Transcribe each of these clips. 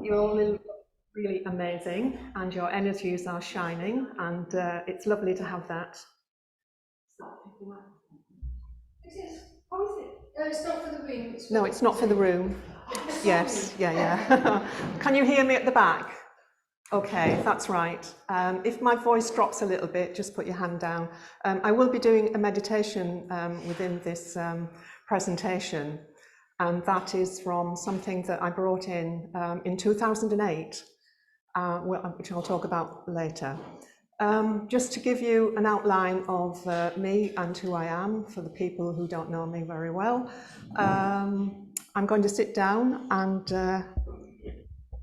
You all look really amazing and your energies are shining, and it's lovely to have that. It's not for the room. No, it's not for the room. Yes, yeah. Can you hear me at the back? Okay, that's right. If my voice drops a little bit, just put your hand down. I will be doing a meditation within this presentation, and that is from something that I brought in 2008, which I'll talk about later. Just to give you an outline of me and who I am for the people who don't know me very well, I'm going to sit down and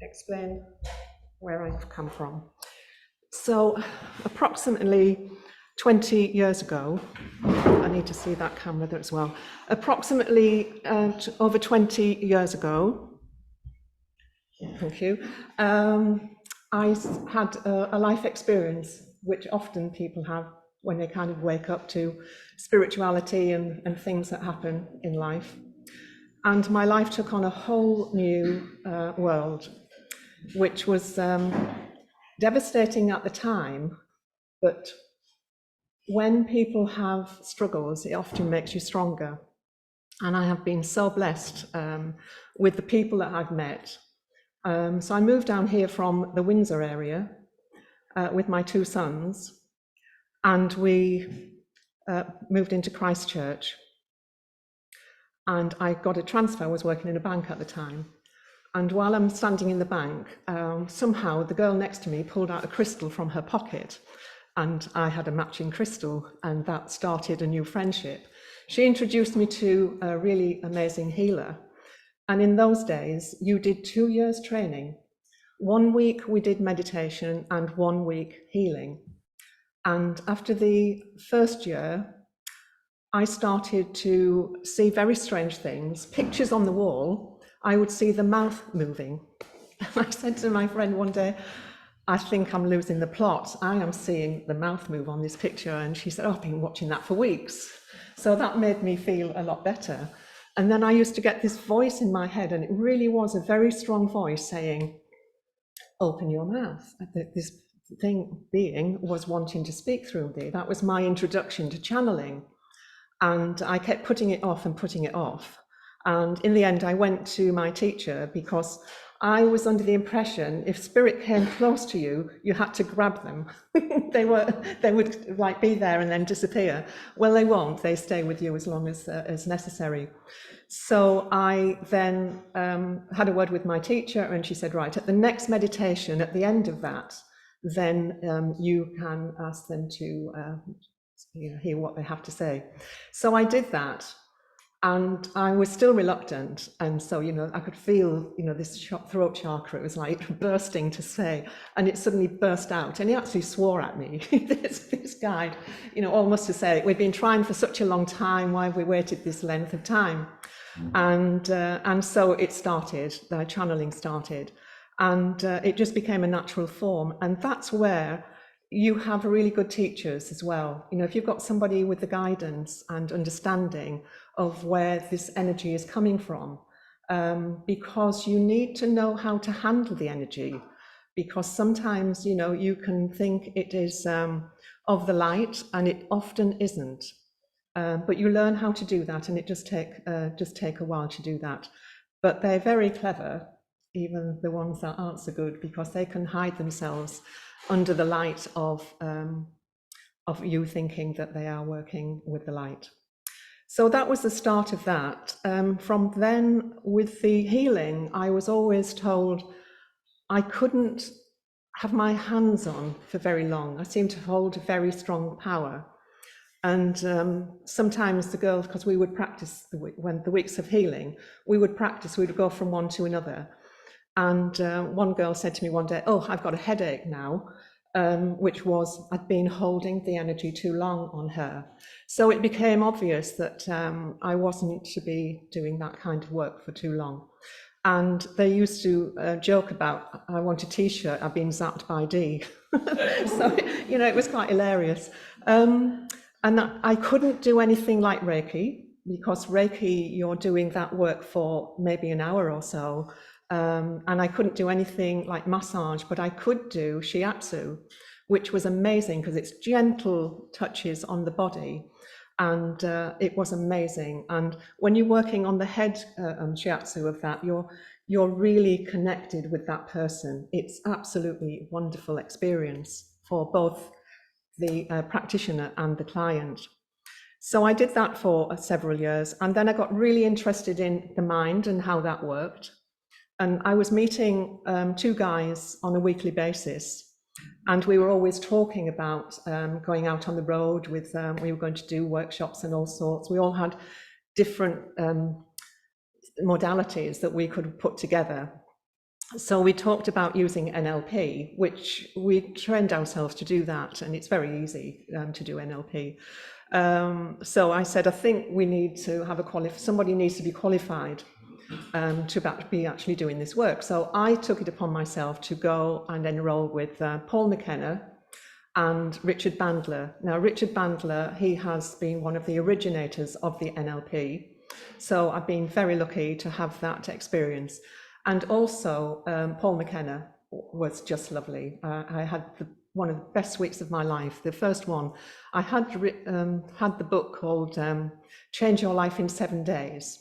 explain where I've come from. So approximately 20 years ago, I need to see that camera there as well, approximately over 20 years ago, thank you, I had a life experience, which often people have when they kind of wake up to spirituality and things that happen in life. And my life took on a whole new world, which was devastating at the time, but when people have struggles, it often makes you stronger. And I have been so blessed with the people that I've met. So I moved down here from the Windsor area with my two sons, and we moved into Christchurch. And I got a transfer. I was working in a bank at the time. And while I'm standing in the bank, somehow the girl next to me pulled out a crystal from her pocket, and I had a matching crystal, and that started a new friendship. She introduced me to a really amazing healer. And in those days, you did 2 years training. 1 week we did meditation and 1 week healing. And after the first year, I started to see very strange things, pictures on the wall. I would see the mouth moving. I said to my friend one day, I think I'm losing the plot. I am seeing the mouth move on this picture. And she said, oh, I've been watching that for weeks. So that made me feel a lot better. And then I used to get this voice in my head, and it really was a very strong voice saying, open your mouth. This being was wanting to speak through me. That was my introduction to channeling. And I kept putting it off and putting it off. And in the end, I went to my teacher because I was under the impression if spirit came close to you, you had to grab them. they would like be there and then disappear. Well, they won't. They stay with you as long as necessary. So I then had a word with my teacher, and she said, right, at the next meditation, at the end of that, then you can ask them to hear what they have to say. So I did that. And I was still reluctant. And so, I could feel, this throat chakra, it was like bursting to say, and it suddenly burst out. And he actually swore at me, this guy, almost to say, we've been trying for such a long time, why have we waited this length of time? And so it started, the channeling started. And it just became a natural form. And that's where you have really good teachers as well. If you've got somebody with the guidance and understanding of where this energy is coming from, because you need to know how to handle the energy, because sometimes, you can think it is of the light, and it often isn't. But you learn how to do that, and it just take a while to do that. But they're very clever, even the ones that aren't so good, because they can hide themselves under the light of you thinking that they are working with the light. So that was the start of that. From then, with the healing, I was always told I couldn't have my hands on for very long. I seemed to hold a very strong power. And sometimes the girls, because we would practice when the weeks of healing, we would go from one to another. And one girl said to me one day, oh, I've got a headache now, which was I'd been holding the energy too long on her. So it became obvious that I wasn't to be doing that kind of work for too long. And they used to joke about, I want a t-shirt, I've been zapped by Dee. So, it was quite hilarious. And I couldn't do anything like Reiki, because Reiki, you're doing that work for maybe an hour or so. and I couldn't do anything like massage, but I could do shiatsu, which was amazing because it's gentle touches on the body, and it was amazing. And when you're working on the head shiatsu of that, you're really connected with that person. It's absolutely wonderful experience for both the practitioner and the client. So I did that for several years, and then I got really interested in the mind and how that worked. And I was meeting two guys on a weekly basis, and we were always talking about going out on the road with, we were going to do workshops and all sorts. We all had different modalities that we could put together. So we talked about using NLP, which we trained ourselves to do that, and it's very easy to do NLP. So I said, I think we need to have somebody needs to be qualified to be actually doing this work. So I took it upon myself to go and enroll with Paul McKenna and Richard Bandler. Now, Richard Bandler, he has been one of the originators of the NLP. So I've been very lucky to have that experience. And also, Paul McKenna was just lovely. I had one of the best weeks of my life. The first one, I had the book called Change Your Life in 7 Days.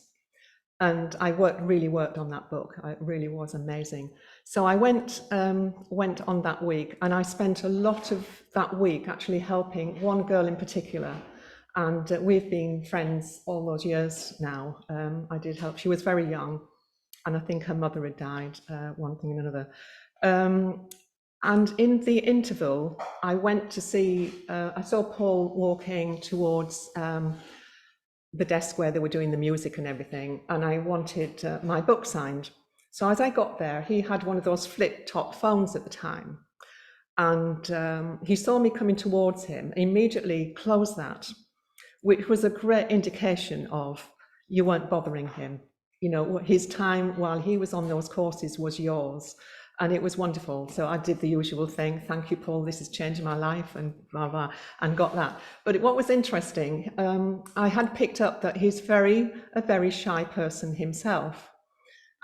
And I really worked on that book. It really was amazing. So I went on that week, and I spent a lot of that week actually helping one girl in particular. And we've been friends all those years now. I did help. She was very young, and I think her mother had died, one thing and another. And in the interval, I went to see, I saw Paul walking towards the desk where they were doing the music and everything, and I wanted my book signed. So as I got there, he had one of those flip top phones at the time, and he saw me coming towards him, immediately closed that, which was a great indication of you weren't bothering him. You know, his time while he was on those courses was yours. And it was wonderful. So I did the usual thing. Thank you, Paul. This has changed my life, and blah, blah, and got that. But what was interesting, I had picked up that he's a very shy person himself.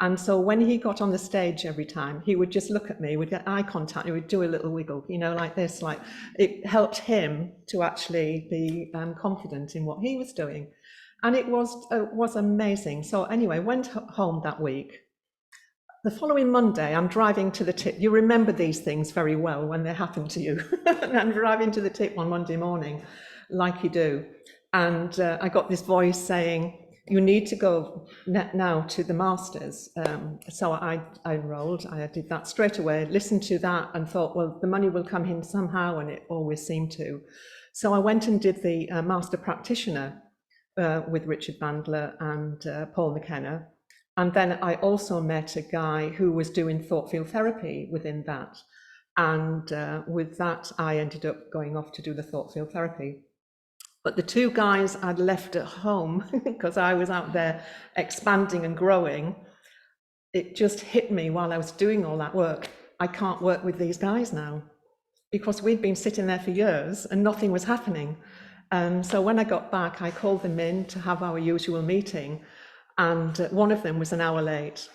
And so when he got on the stage every time, he would just look at me, would get eye contact, he would do a little wiggle, you know, like this, like it helped him to actually be confident in what he was doing. And it was amazing. So anyway, went home that week. The following Monday, I'm driving to the tip. You remember these things very well when they happen to you. I'm driving to the tip on Monday morning, like you do. And I got this voice saying, you need to go now to the masters. So I enrolled, I did that straight away, listened to that and thought, well, the money will come in somehow, and it always seemed to. So I went and did the master practitioner with Richard Bandler and Paul McKenna. And then I also met a guy who was doing thought field therapy within that. And with that, I ended up going off to do the thought field therapy. But the two guys I'd left at home, because I was out there expanding and growing, it just hit me while I was doing all that work. I can't work with these guys now, because we'd been sitting there for years and nothing was happening. So when I got back, I called them in to have our usual meeting. And one of them was an hour late.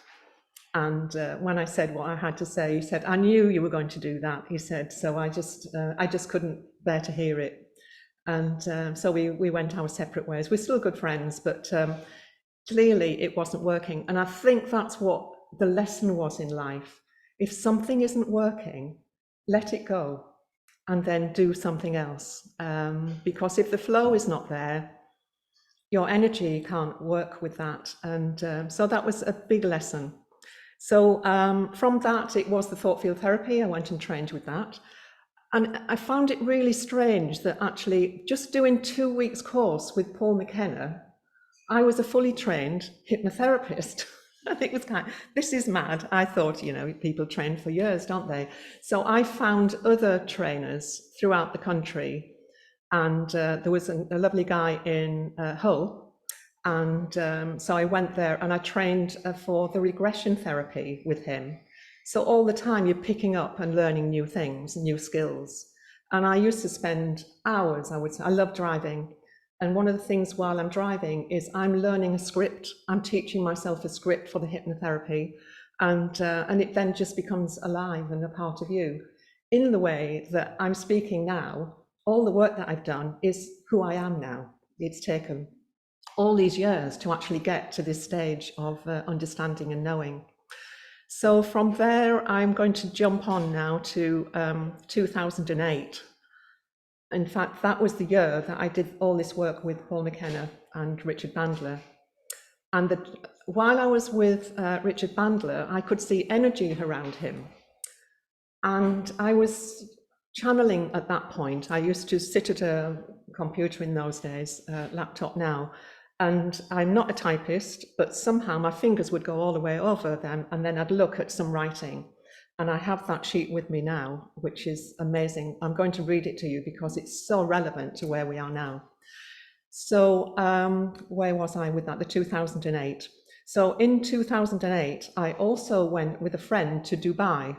And when I said what I had to say, he said, I knew you were going to do that. He said, so I just couldn't bear to hear it. And so we went our separate ways. We're still good friends, but clearly it wasn't working. And I think that's what the lesson was in life. If something isn't working, let it go and then do something else. Because if the flow is not there, your energy can't work with that. And so that was a big lesson. So from that, it was the thought field therapy. I went and trained with that. And I found it really strange that actually just doing 2 weeks course with Paul McKenna, I was a fully trained hypnotherapist. I think it was this is mad. I thought, you know, people train for years, don't they? So I found other trainers throughout the country. And there was a lovely guy in Hull. And so I went there and I trained for the regression therapy with him. So all the time you're picking up and learning new things, new skills. And I used to spend hours, I would say. I love driving. And one of the things while I'm driving is I'm learning a script. I'm teaching myself a script for the hypnotherapy. and it then just becomes alive and a part of you. In the way that I'm speaking now, all the work that I've done is who I am now. It's taken all these years to actually get to this stage of understanding and knowing. So from there, I'm going to jump on now to 2008. In fact, that was the year that I did all this work with Paul McKenna and Richard Bandler. And while I was with Richard Bandler, I could see energy around him. And I was channeling at that point. I used to sit at a computer in those days, laptop now, and I'm not a typist, but somehow my fingers would go all the way over them, and then I'd look at some writing. And I have that sheet with me now, which is amazing. I'm going to read it to you because it's so relevant to where we are now. So where was I with that? The 2008. So in 2008, I also went with a friend to Dubai.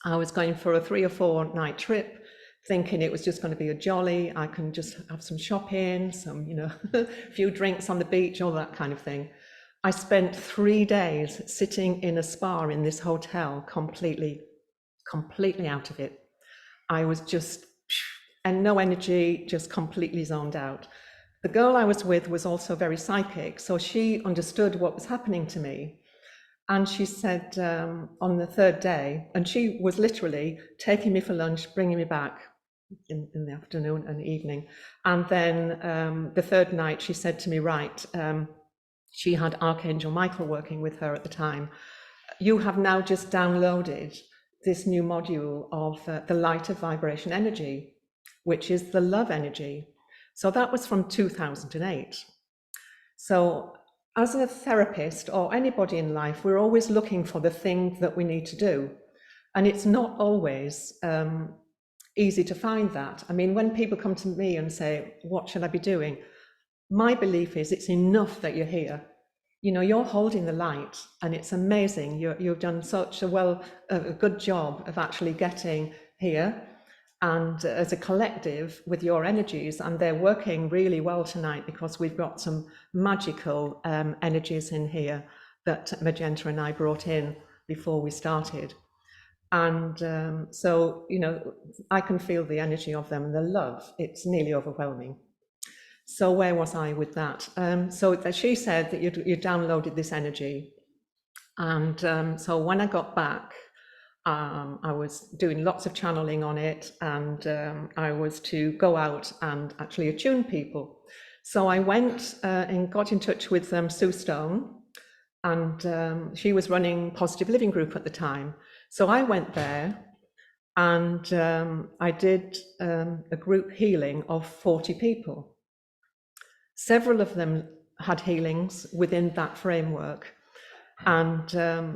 I was going for a 3 or 4 night trip, thinking it was just going to be a jolly. I can just have some shopping, some, a few drinks on the beach, all that kind of thing. I spent 3 days sitting in a spa in this hotel, completely out of it. I was just, and no energy, just completely zoned out. The girl I was with was also very psychic, so she understood what was happening to me. And she said on the 3rd day, and she was literally taking me for lunch, bringing me back in the afternoon and evening. And then the 3rd night, she said to me, right, she had Archangel Michael working with her at the time. You have now just downloaded this new module of the lighter vibration energy, which is the love energy. So that was from 2008. So as a therapist or anybody in life, we're always looking for the thing that we need to do. And it's not always easy to find that. I mean, when people come to me and say, what should I be doing? My belief is it's enough that you're here. You're holding the light, and it's amazing. You've done such a good job of actually getting here, and as a collective with your energies, and they're working really well tonight because we've got some magical energies in here that Magenta and I brought in before we started. And so, I can feel the energy of them and the love. It's nearly overwhelming. So where was I with that? So she said that you downloaded this energy. And so when I got back, I was doing lots of channeling on it, and I was to go out and actually attune people. So I went and got in touch with Sue Stone, and she was running Positive Living Group at the time. So I went there, and I did a group healing of 40 people. Several of them had healings within that framework. And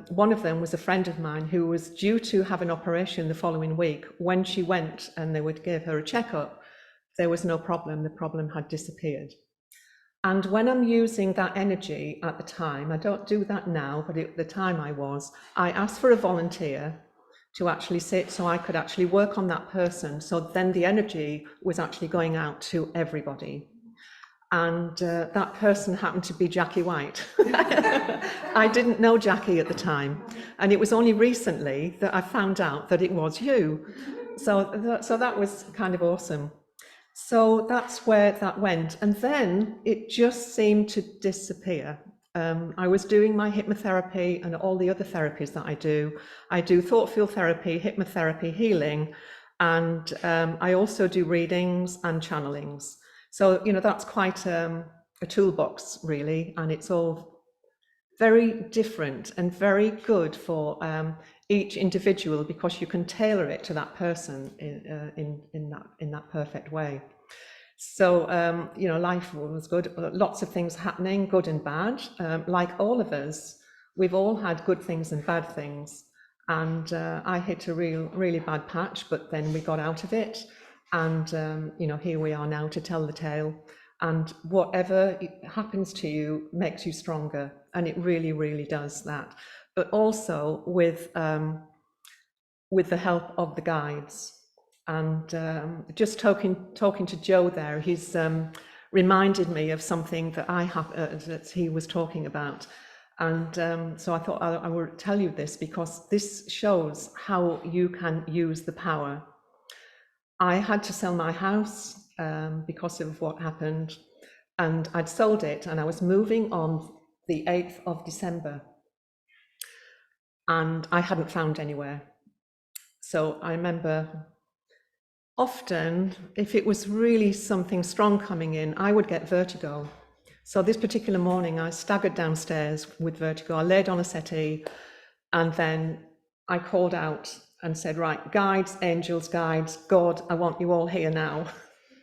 one of them was a friend of mine who was due to have an operation the following week. When she went and they would give her a checkup, there was no problem. The problem had disappeared. And when I'm using that energy at the time, I don't do that now, but at the time I asked for a volunteer to actually sit so I could actually work on that person. So then the energy was actually going out to everybody. And that person happened to be Jackie White. I didn't know Jackie at the time, and it was only recently that I found out that it was you. So that was kind of awesome. So that's where that went, and then it just seemed to disappear. I was doing my hypnotherapy and all the other therapies that I do. I do thought field therapy, hypnotherapy, healing, and I also do readings and channelings. So, that's quite a toolbox, really, and it's all very different and very good for each individual because you can tailor it to that person in that perfect way. So, life was good. Lots of things happening, good and bad. Like all of us, we've all had good things and bad things. And I hit a really bad patch, but then we got out of it. And, here we are now to tell the tale. And whatever happens to you makes you stronger. And it really, really does that. But also with the help of the guides. And just talking to Joe there, he's reminded me of something that that he was talking about. And so I thought I would tell you this because this shows how you can use the power. I had to sell my house because of what happened, and I'd sold it, and I was moving on the 8th of December, and I hadn't found anywhere. So I remember often, if it was really something strong coming in, I would get vertigo. So this particular morning, I staggered downstairs with vertigo. I laid on a settee, and then I called out and said, right, guides, angels, guides, God, I want you all here now.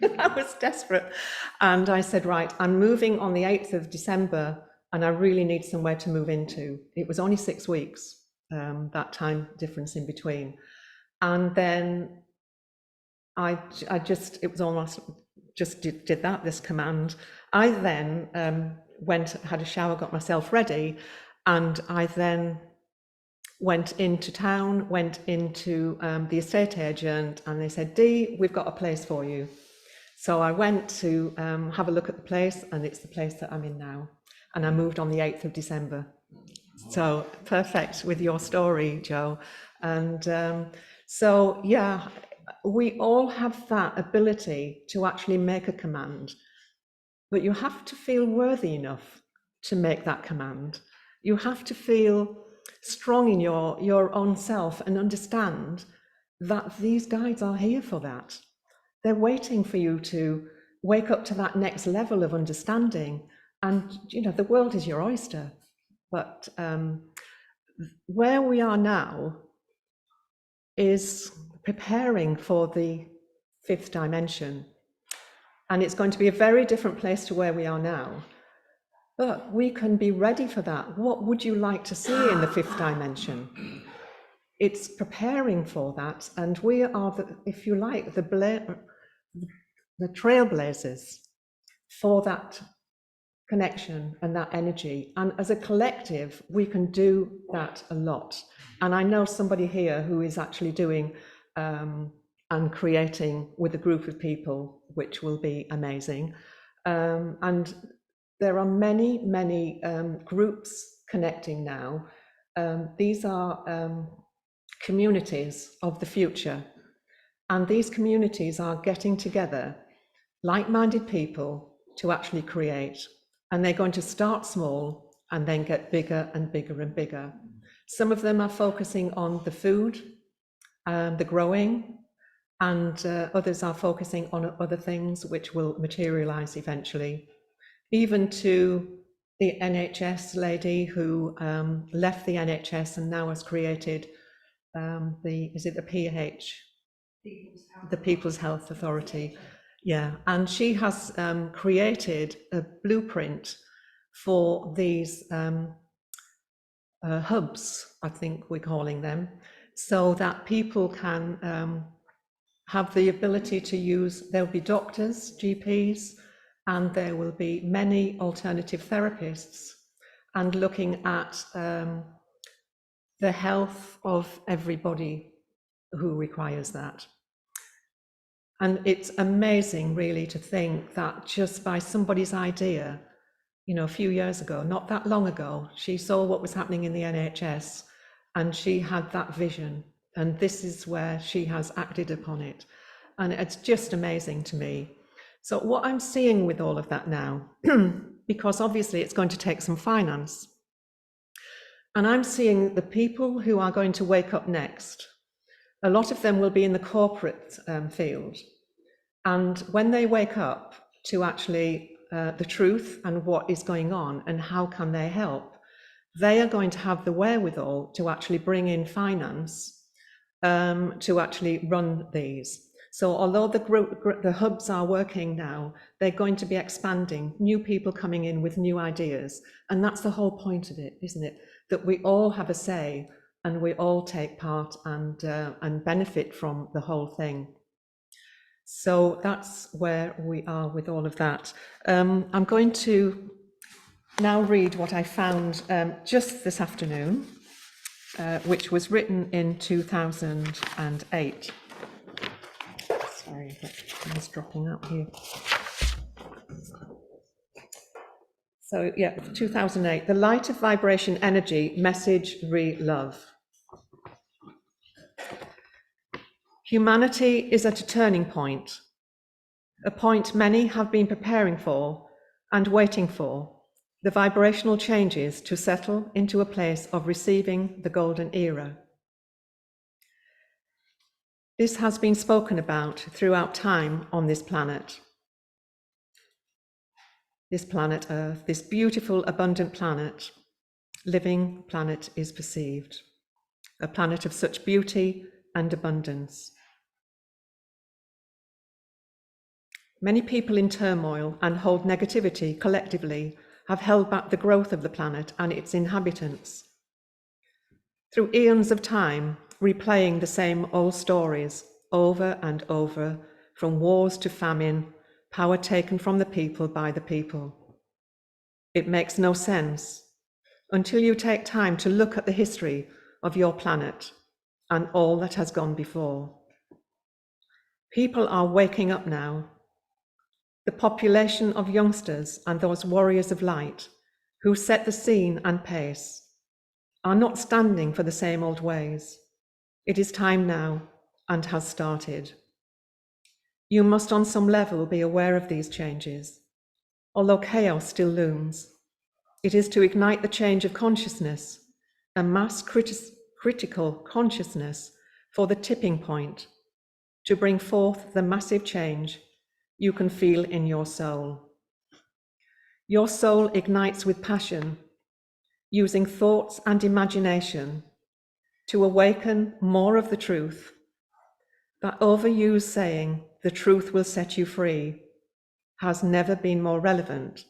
I was desperate. And I said, right, I'm moving on the 8th of December, and I really need somewhere to move into. It was only 6 weeks, that time difference in between. And then I just, it was almost just did that, this command. I then went, had a shower, got myself ready, and I then went into town, went into the estate agent, and they said, Dee, we've got a place for you. So I went to have a look at the place, and it's the place that I'm in now. And I moved on the 8th of December. So perfect with your story, Joe. And so, yeah, we all have that ability to actually make a command, but you have to feel worthy enough to make that command. You have to feel strong in your own self and understand that these guides are here for that. They're waiting for you to wake up to that next level of understanding. And, you know, the world is your oyster. But where we are now is preparing for the 5th dimension. And it's going to be a very different place to where we are now. But we can be ready for that. What would you like to see in the 5th dimension? It's preparing for that. And we are, if you like, the trailblazers for that connection and that energy. And as a collective, we can do that a lot. And I know somebody here who is actually doing and creating with a group of people, which will be amazing. And there are many, many groups connecting now. These are communities of the future. And these communities are getting together, like-minded people, to actually create. And they're going to start small and then get bigger and bigger and bigger. Some of them are focusing on the food, the growing, and others are focusing on other things which will materialize eventually. Even to the NHS lady who left the NHS and now has created the PH? The People's Health Authority. Yeah, and she has created a blueprint for these hubs, I think we're calling them, so that people can have the ability to use, there'll be doctors, GPs, and there will be many alternative therapists, and looking at the health of everybody who requires that. And it's amazing, really, to think that just by somebody's idea, you know, a few years ago, not that long ago, she saw what was happening in the NHS and she had that vision. And this is where she has acted upon it. And it's just amazing to me. So what I'm seeing with all of that now, because obviously it's going to take some finance, and I'm seeing the people who are going to wake up next. A lot of them will be in the corporate field. And when they wake up to actually the truth and what is going on and how can they help, they are going to have the wherewithal to actually bring in finance to actually run these. So although the hubs are working now, they're going to be expanding, new people coming in with new ideas. And that's the whole point of it, isn't it? That we all have a say and we all take part and benefit from the whole thing. So that's where we are with all of that. I'm going to now read what I found just this afternoon, which was written in 2008. Sorry, that was dropping out here. So yeah, 2008, the light of vibration energy, message, re-love. Humanity is at a turning point, a point many have been preparing for and waiting for, the vibrational changes to settle into a place of receiving the golden era. This has been spoken about throughout time on this planet Earth, this beautiful, abundant planet. Living planet is perceived, a planet of such beauty and abundance. Many people in turmoil and hold negativity collectively have held back the growth of the planet and its inhabitants. Through eons of time, replaying the same old stories over and over, from wars to famine, power taken from the people by the people. It makes no sense until you take time to look at the history of your planet and all that has gone before. People are waking up now. The population of youngsters and those warriors of light who set the scene and pace are not standing for the same old ways. It is time now and has started. You must on some level be aware of these changes. Although chaos still looms, it is to ignite the change of consciousness, a mass critical consciousness for the tipping point, to bring forth the massive change you can feel in your soul. Your soul ignites with passion, using thoughts and imagination to awaken more of the truth. That overused saying, "the truth will set you free," has never been more relevant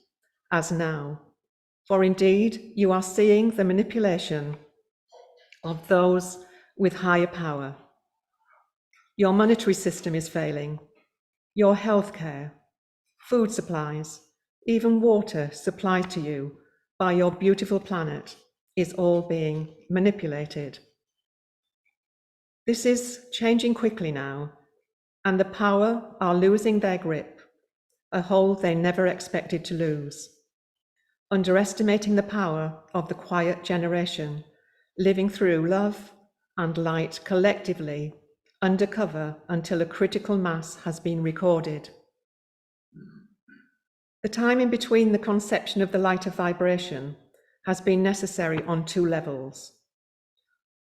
as now. For indeed, you are seeing the manipulation of those with higher power. Your monetary system is failing. Your healthcare, food supplies, even water supplied to you by your beautiful planet is all being manipulated. This is changing quickly now, and the power are losing their grip, a hold they never expected to lose. Underestimating the power of the quiet generation, living through love and light collectively, undercover until a critical mass has been recorded. The time in between the conception of the light of vibration has been necessary on two levels.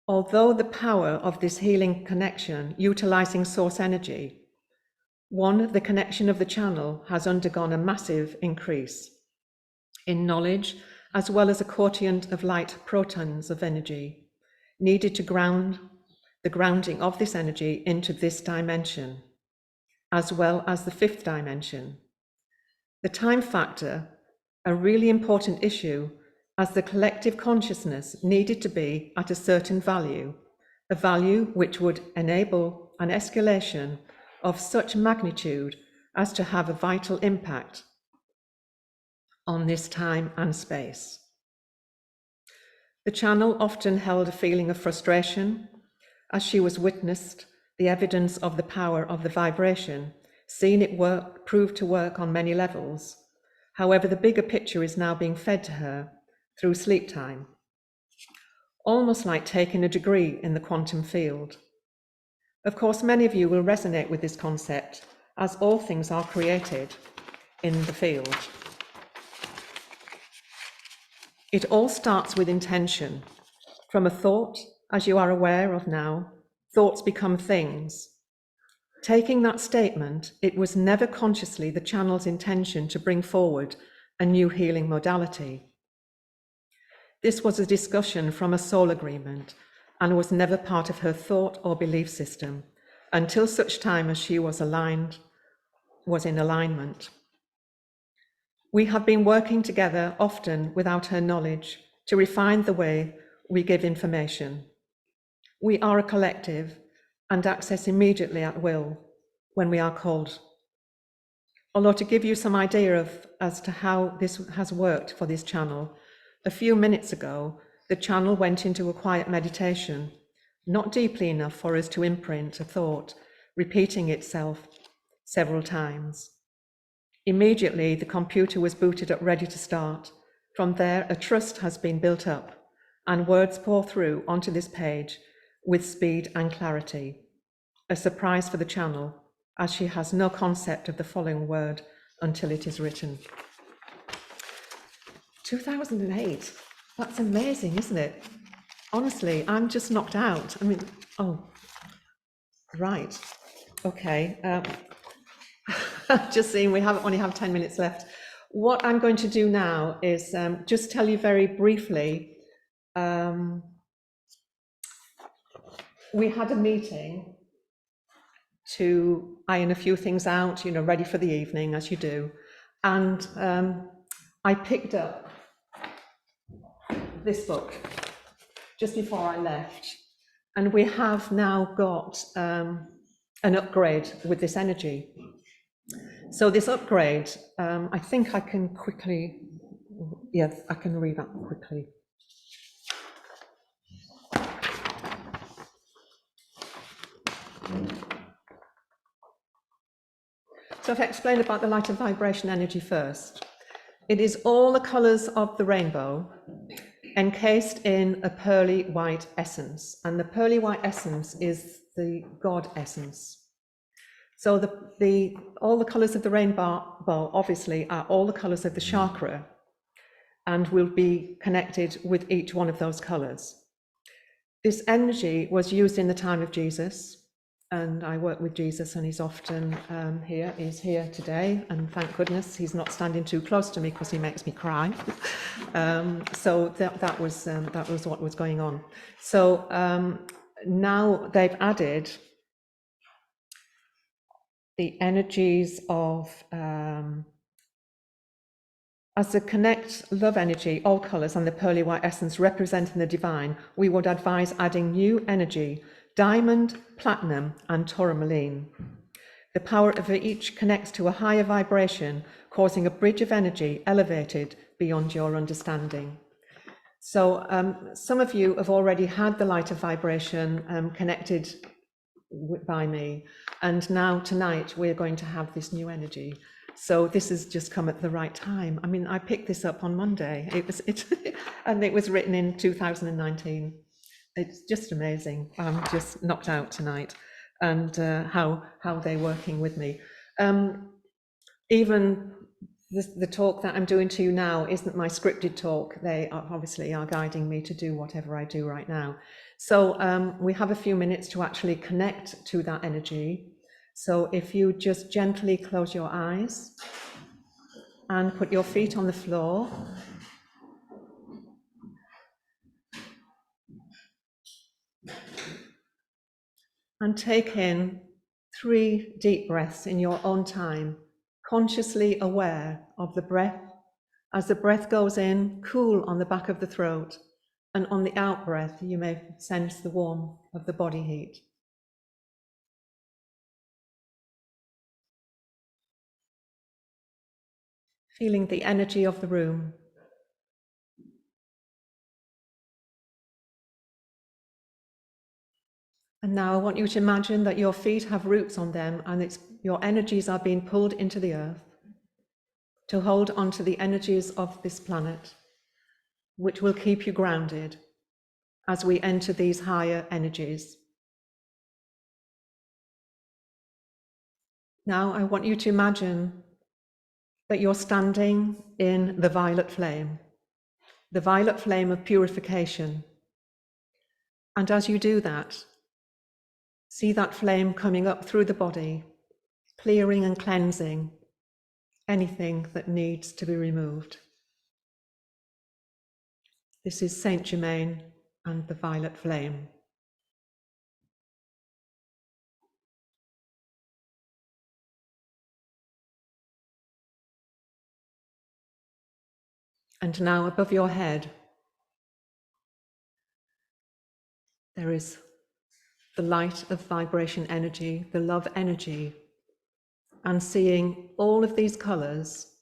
Although the power of this healing connection, utilizing source energy, one, the connection of the channel has undergone a massive increase in knowledge, as well as a quotient of light protons of energy needed to ground the grounding of this energy into this dimension, as well as the fifth dimension. The time factor, a really important issue, as the collective consciousness needed to be at a certain value, a value which would enable an escalation of such magnitude as to have a vital impact on this time and space. The channel often held a feeling of frustration as she was witnessed the evidence of the power of the vibration, seen it proved to work on many levels. However, the bigger picture is now being fed to her through sleep time, almost like taking a degree in the quantum field. Of course, many of you will resonate with this concept, as all things are created in the field. It all starts with intention. From a thought, as you are aware of now, thoughts become things. Taking that statement, it was never consciously the channel's intention to bring forward a new healing modality. This was a discussion from a soul agreement and was never part of her thought or belief system until such time as she was in alignment. We have been working together often without her knowledge to refine the way we give information. We are a collective and access immediately at will when we are called. Although to give you some idea as to how this has worked for this channel, a few minutes ago, the channel went into a quiet meditation, not deeply enough for us to imprint a thought, repeating itself several times. Immediately, the computer was booted up ready to start, From there, a trust has been built up, and words pour through onto this page with speed and clarity. A surprise for the channel, as she has no concept of the following word until it is written. 2008, that's amazing, isn't it? Honestly, I'm just knocked out. I mean, oh, right, okay. Just seeing we only have 10 minutes left. What I'm going to do now is just tell you very briefly, we had a meeting to iron a few things out, ready for the evening, as you do. And I picked up this book just before I left. And we have now got an upgrade with this energy. So this upgrade, I think I can quickly, yes, I can read that quickly. So if I explain about the light of vibration energy first, it is all the colours of the rainbow encased in a pearly white essence. And the pearly white essence is the God essence. So all the colours of the rainbow obviously are all the colours of the chakra and will be connected with each one of those colours. This energy was used in the time of Jesus, and I work with Jesus, and he's often here. He's here today, and thank goodness he's not standing too close to me because he makes me cry. So that was what was going on. So now they've added the energies of, as the connect love energy, all colours, and the pearly white essence representing the divine, we would advise adding new energy, diamond, platinum, and tourmaline. The power of each connects to a higher vibration, causing a bridge of energy elevated beyond your understanding. So some of you have already had the light of vibration connected by me, and now tonight we're going to have this new energy. So this has just come at the right time. I mean, I picked this up on Monday. And it was written in 2019. It's just amazing. I'm just knocked out tonight, and how they're working with me. Even the talk that I'm doing to you now isn't my scripted talk. They obviously are guiding me to do whatever I do right now. So we have a few minutes to actually connect to that energy. So if you just gently close your eyes and put your feet on the floor. And take in 3 deep breaths in your own time, consciously aware of the breath. As the breath goes in, cool on the back of the throat, and on the out breath, you may sense the warmth of the body heat. Feeling the energy of the room. And now I want you to imagine that your feet have roots on them, and your energies are being pulled into the earth to hold onto the energies of this planet, which will keep you grounded as we enter these higher energies. Now I want you to imagine that you're standing in the violet flame of purification. And as you do that, see that flame coming up through the body, clearing and cleansing anything that needs to be removed. This is Saint Germain and the violet flame. And now above your head, there is the light of vibration energy, the love energy, and seeing all of these colors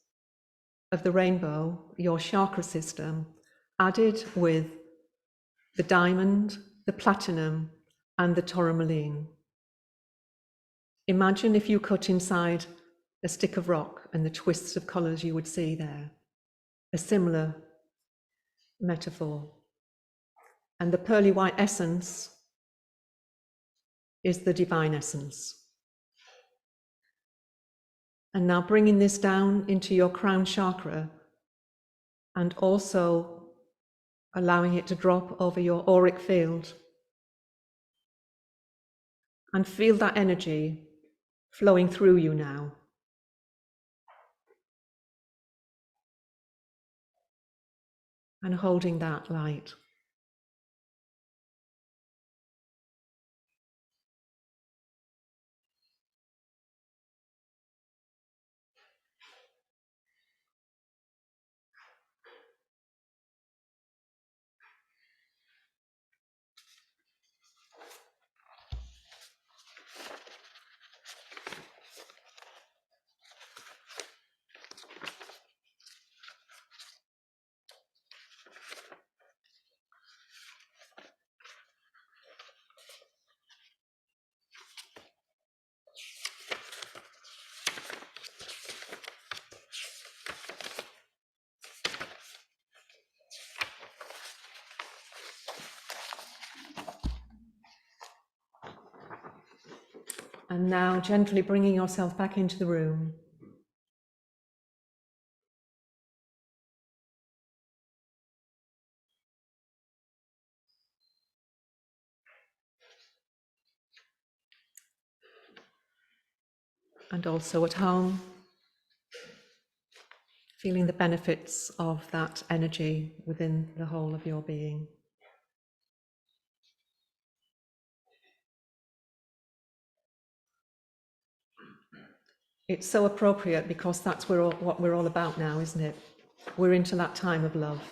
of the rainbow, your chakra system, added with the diamond, the platinum, and the tourmaline. Imagine if you cut inside a stick of rock and the twists of colors you would see there. A similar metaphor. And the pearly white essence is the divine essence. And now bringing this down into your crown chakra and also allowing it to drop over your auric field. And feel that energy flowing through you now. And holding that light. And now gently bringing yourself back into the room. And also at home, feeling the benefits of that energy within the whole of your being. It's so appropriate because that's what we're all about now, isn't it? We're into that time of love.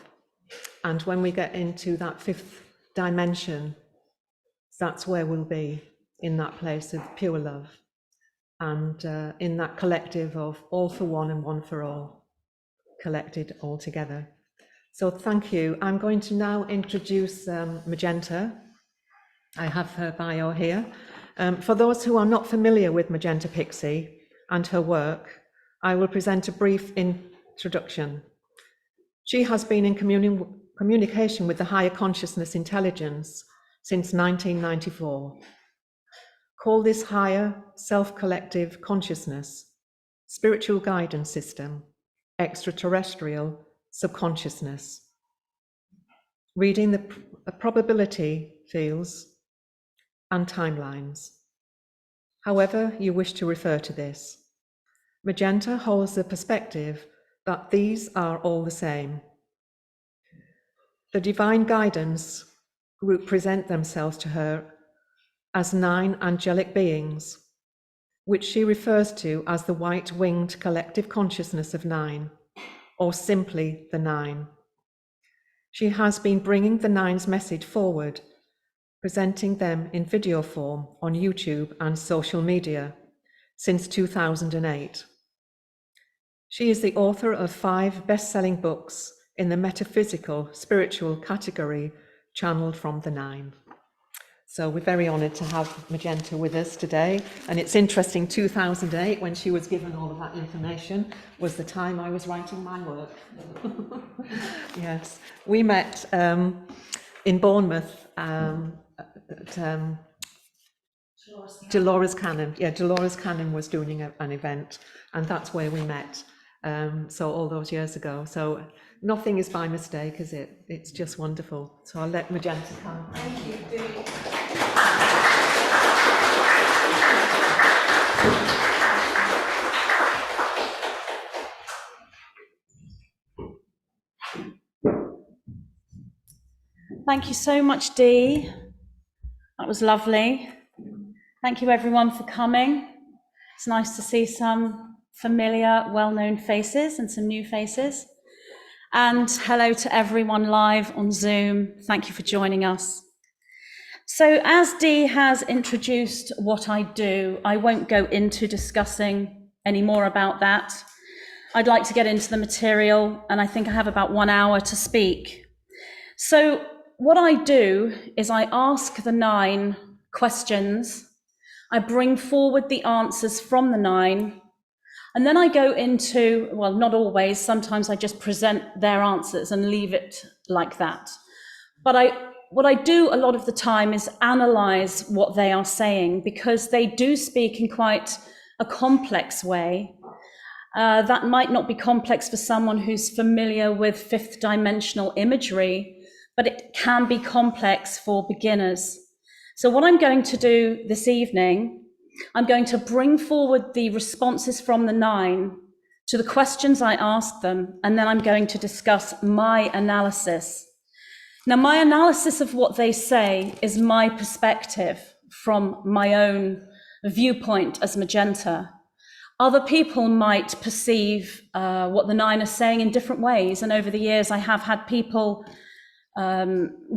And when we get into that fifth dimension, that's where we'll be, in that place of pure love. And in that collective of all for one and one for all, collected all together. So thank you. I'm going to now introduce Magenta. I have her bio here. For those who are not familiar with Magenta Pixie and her work, I will present a brief introduction. She has been in communication with the higher consciousness intelligence since 1994. Call this higher self-collective consciousness, spiritual guidance system, extraterrestrial subconsciousness. Reading the probability fields and timelines. However you wish to refer to this. Magenta holds the perspective that these are all the same. The divine guidance group present themselves to her as 9 angelic beings, which she refers to as the white-winged collective consciousness of 9, or simply the 9. She has been bringing the 9's message forward, presenting them in video form on YouTube and social media since 2008. She is the author of 5 best-selling books in the metaphysical, spiritual category, channeled from the 9. So we're very honoured to have Magenta with us today. And it's interesting, 2008, when she was given all of that information, was the time I was writing my work. Yes. We met in Bournemouth at Dolores Cannon. Yeah, Dolores Cannon was doing an event, and that's where we met. So all those years ago. So nothing is by mistake, is it? It's just wonderful. So I'll let Magenta come. Thank you, Dee. Thank you so much, Dee. That was lovely. Thank you everyone for coming. It's nice to see some familiar, well-known faces and some new faces. And hello to everyone live on Zoom. Thank you for joining us. So as Dee has introduced what I do, I won't go into discussing any more about that. I'd like to get into the material, and I think I have about 1 hour to speak. So what I do is I ask the 9 questions, I bring forward the answers from the 9, and then I go into, well, not always, sometimes I just present their answers and leave it like that. But what I do a lot of the time is analyze what they are saying, because they do speak in quite a complex way. That might not be complex for someone who's familiar with fifth dimensional imagery, but it can be complex for beginners. So what I'm going to do this evening, I'm going to bring forward the responses from the 9 to the questions I asked them, and then I'm going to discuss my analysis. Now, my analysis of what they say is my perspective from my own viewpoint as Magenta. Other people might perceive what the 9 are saying in different ways, and over the years I have had people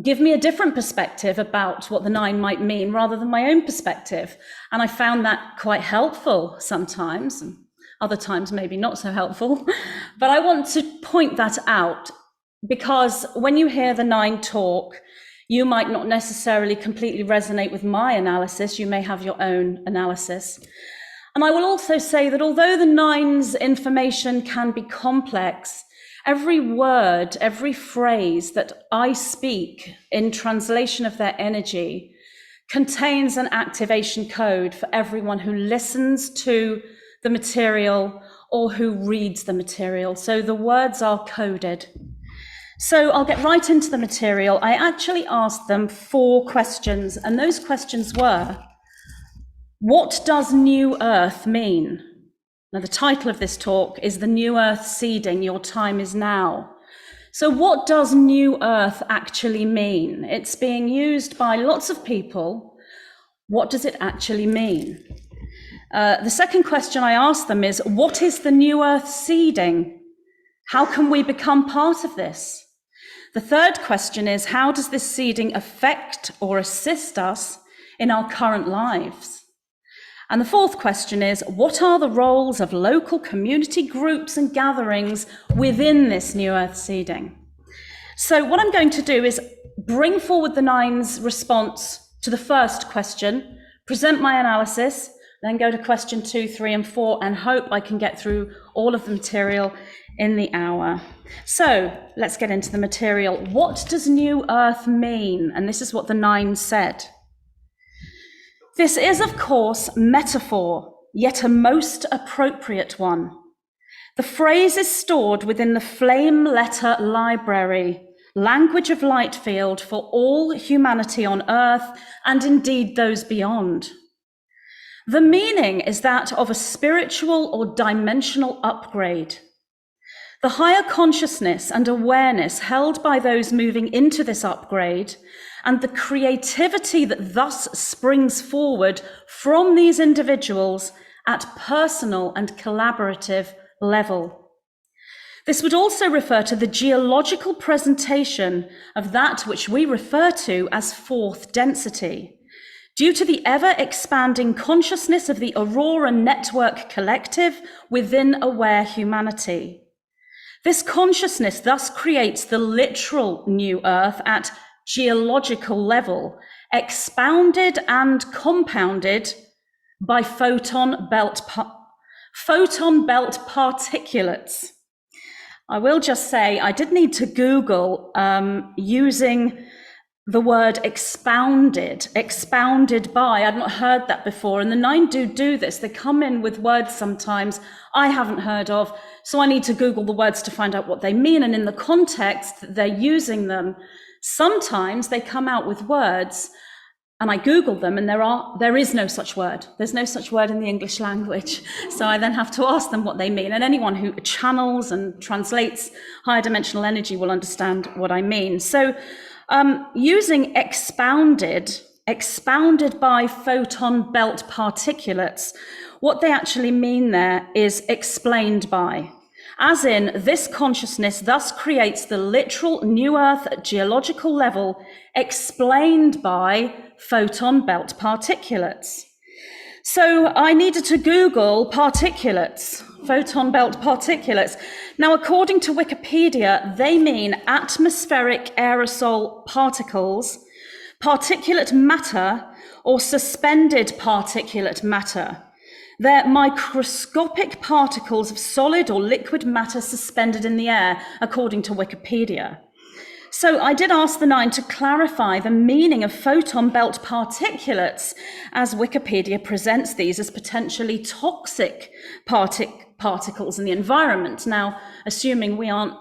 give me a different perspective about what the 9 might mean rather than my own perspective. And I found that quite helpful sometimes, and other times maybe not so helpful. But I want to point that out, because when you hear the 9 talk, you might not necessarily completely resonate with my analysis. You may have your own analysis. And I will also say that although the 9's information can be complex, every word, every phrase that I speak in translation of their energy contains an activation code for everyone who listens to the material or who reads the material. So the words are coded. So I'll get right into the material. I actually asked them 4 questions, and those questions were: what does New Earth mean? Now, the title of this talk is The New Earth Seeding, Your Time is Now. So what does New Earth actually mean? It's being used by lots of people. What does it actually mean? The second question I asked them is, what is the New Earth seeding? How can we become part of this? The third question is, how does this seeding affect or assist us in our current lives? And the fourth question is, what are the roles of local community groups and gatherings within this New Earth seeding? So what I'm going to do is bring forward the 9's response to the first question, present my analysis, then go to question 2, 3, and 4, and hope I can get through all of the material in the hour. So let's get into the material. What does New Earth mean? And this is what the 9 said. This is, of course, metaphor, yet a most appropriate one. The phrase is stored within the flame letter library, language of light field for all humanity on Earth, and indeed those beyond. The meaning is that of a spiritual or dimensional upgrade. The higher consciousness and awareness held by those moving into this upgrade, and the creativity that thus springs forward from these individuals at personal and collaborative level. This would also refer to the geological presentation of that which we refer to as fourth density, due to the ever-expanding consciousness of the Aurora Network Collective within aware humanity. This consciousness thus creates the literal New Earth at geological level, expounded and compounded by photon belt particulates. I will just say I did need to Google using the word expounded by. I'd not heard that before, and the 9 do this. They come in with words sometimes I haven't heard of, so I need to Google the words to find out what they mean, and in the context that they're using them. Sometimes they come out with words and I Google them and there is no such word. There's no such word in the English language. So I then have to ask them what they mean. And anyone who channels and translates higher dimensional energy will understand what I mean. So using expounded by photon belt particulates, what they actually mean there is explained by. As in, this consciousness thus creates the literal New Earth at geological level, explained by photon belt particulates. So I needed to Google particulates, photon belt particulates. Now, according to Wikipedia, they mean atmospheric aerosol particles, particulate matter, or suspended particulate matter. They're microscopic particles of solid or liquid matter suspended in the air, according to Wikipedia. So I did ask the 9 to clarify the meaning of photon belt particulates, as Wikipedia presents these as potentially toxic particles in the environment. Now, assuming we aren't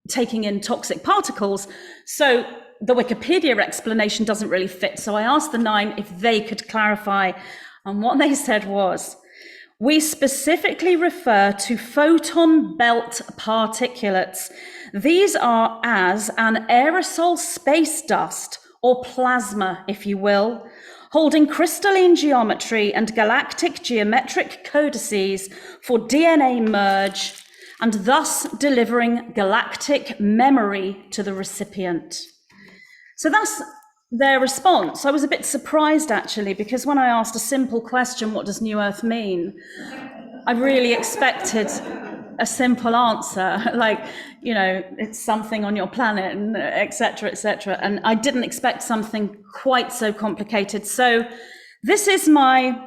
taking in toxic particles, so the Wikipedia explanation doesn't really fit. So I asked the 9 if they could clarify, and what they said was, we specifically refer to photon belt particulates. These are as an aerosol space dust, or plasma, if you will, holding crystalline geometry and galactic geometric codices for DNA merge, and thus delivering galactic memory to the recipient. So that's their response. I was a bit surprised, actually, because when I asked a simple question, what does New Earth mean? I really expected a simple answer, like, you know, it's something on your planet, and et cetera, et cetera. And I didn't expect something quite so complicated. So this is my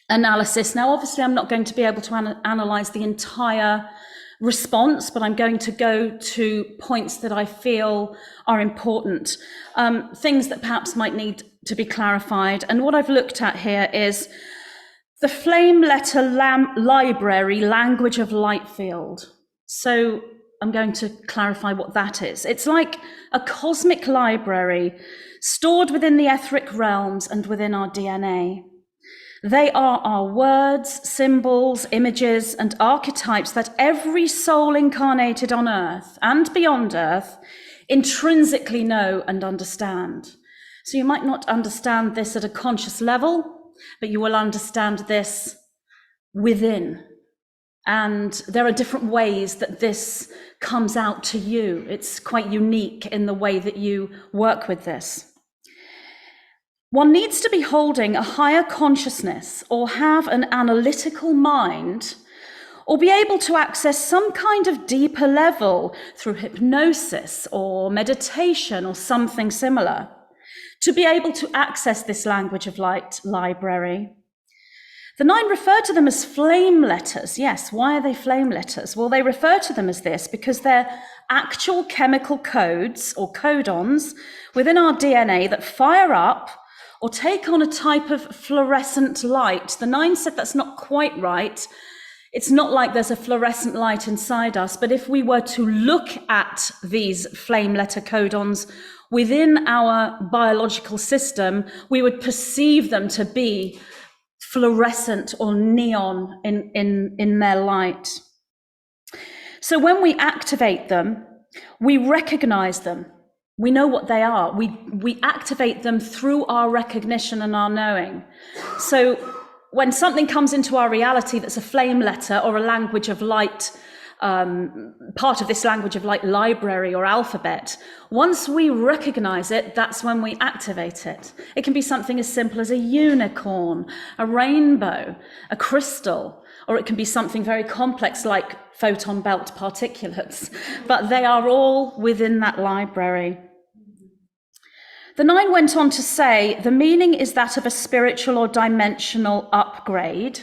analysis. Now, obviously, I'm not going to be able to analyze the entire response, but I'm going to go to points that I feel are important, things that perhaps might need to be clarified. And what I've looked at here is the flame letter library language of light field. So I'm going to clarify what that is. It's like a cosmic library stored within the etheric realms and within our DNA. They are our words, symbols, images, and archetypes that every soul incarnated on Earth and beyond Earth intrinsically know and understand. So you might not understand this at a conscious level, but you will understand this within. And there are different ways that this comes out to you. It's quite unique in the way that you work with this. One needs to be holding a higher consciousness or have an analytical mind or be able to access some kind of deeper level through hypnosis or meditation or something similar to be able to access this language of light library. The 9 refer to them as flame letters. Yes, why are they flame letters? Well, they refer to them as this because they're actual chemical codes or codons within our DNA that fire up or take on a type of fluorescent light. The 9 said that's not quite right. It's not like there's a fluorescent light inside us, but if we were to look at these flame letter codons within our biological system, we would perceive them to be fluorescent or neon in their light. So when we activate them, we recognize them. We know what they are. We activate them through our recognition and our knowing. So when something comes into our reality that's a flame letter or a language of light, part of this language of light library or alphabet, once we recognize it, that's when we activate it. It can be something as simple as a unicorn, a rainbow, a crystal, or it can be something very complex like photon belt particulates, but they are all within that library. The 9 went on to say, the meaning is that of a spiritual or dimensional upgrade.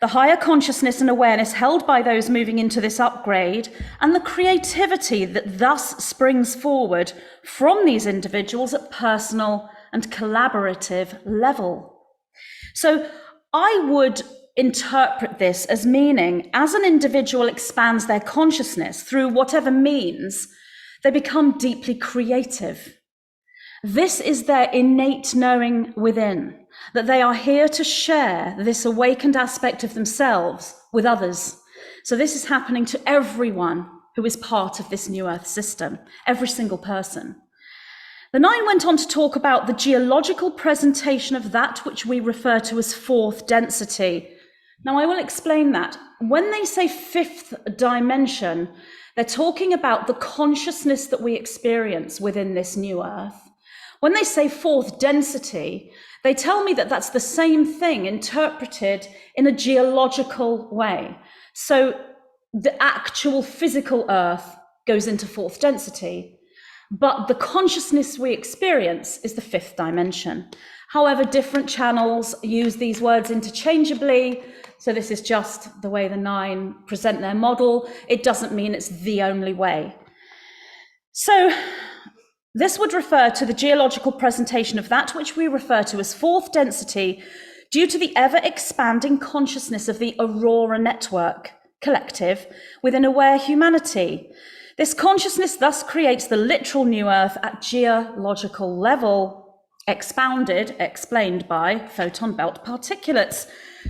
The higher consciousness and awareness held by those moving into this upgrade, and the creativity that thus springs forward from these individuals at personal and collaborative level. So I would interpret this as meaning, as an individual expands their consciousness through whatever means, they become deeply creative. This is their innate knowing within, that they are here to share this awakened aspect of themselves with others. So this is happening to everyone who is part of this New Earth system, every single person. The 9 went on to talk about the geological presentation of that which we refer to as fourth density. Now, I will explain that. When they say fifth dimension, they're talking about the consciousness that we experience within this New Earth. When they say fourth density, they tell me that that's the same thing interpreted in a geological way. So the actual physical Earth goes into fourth density, but the consciousness we experience is the fifth dimension. However, different channels use these words interchangeably. So this is just the way the 9 present their model. It doesn't mean it's the only way. So this would refer to the geological presentation of that which we refer to as fourth density due to the ever-expanding consciousness of the Aurora network collective within aware humanity. This consciousness thus creates the literal new Earth at geological level, explained by photon belt particulates.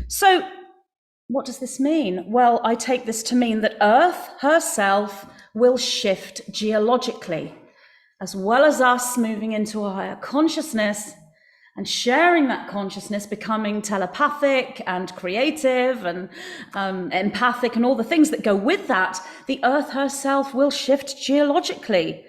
So what does this mean? Well, I take this to mean that Earth herself will shift geologically, as well as us moving into a higher consciousness and sharing that consciousness, becoming telepathic and creative and empathic and all the things that go with that, the Earth herself will shift geologically.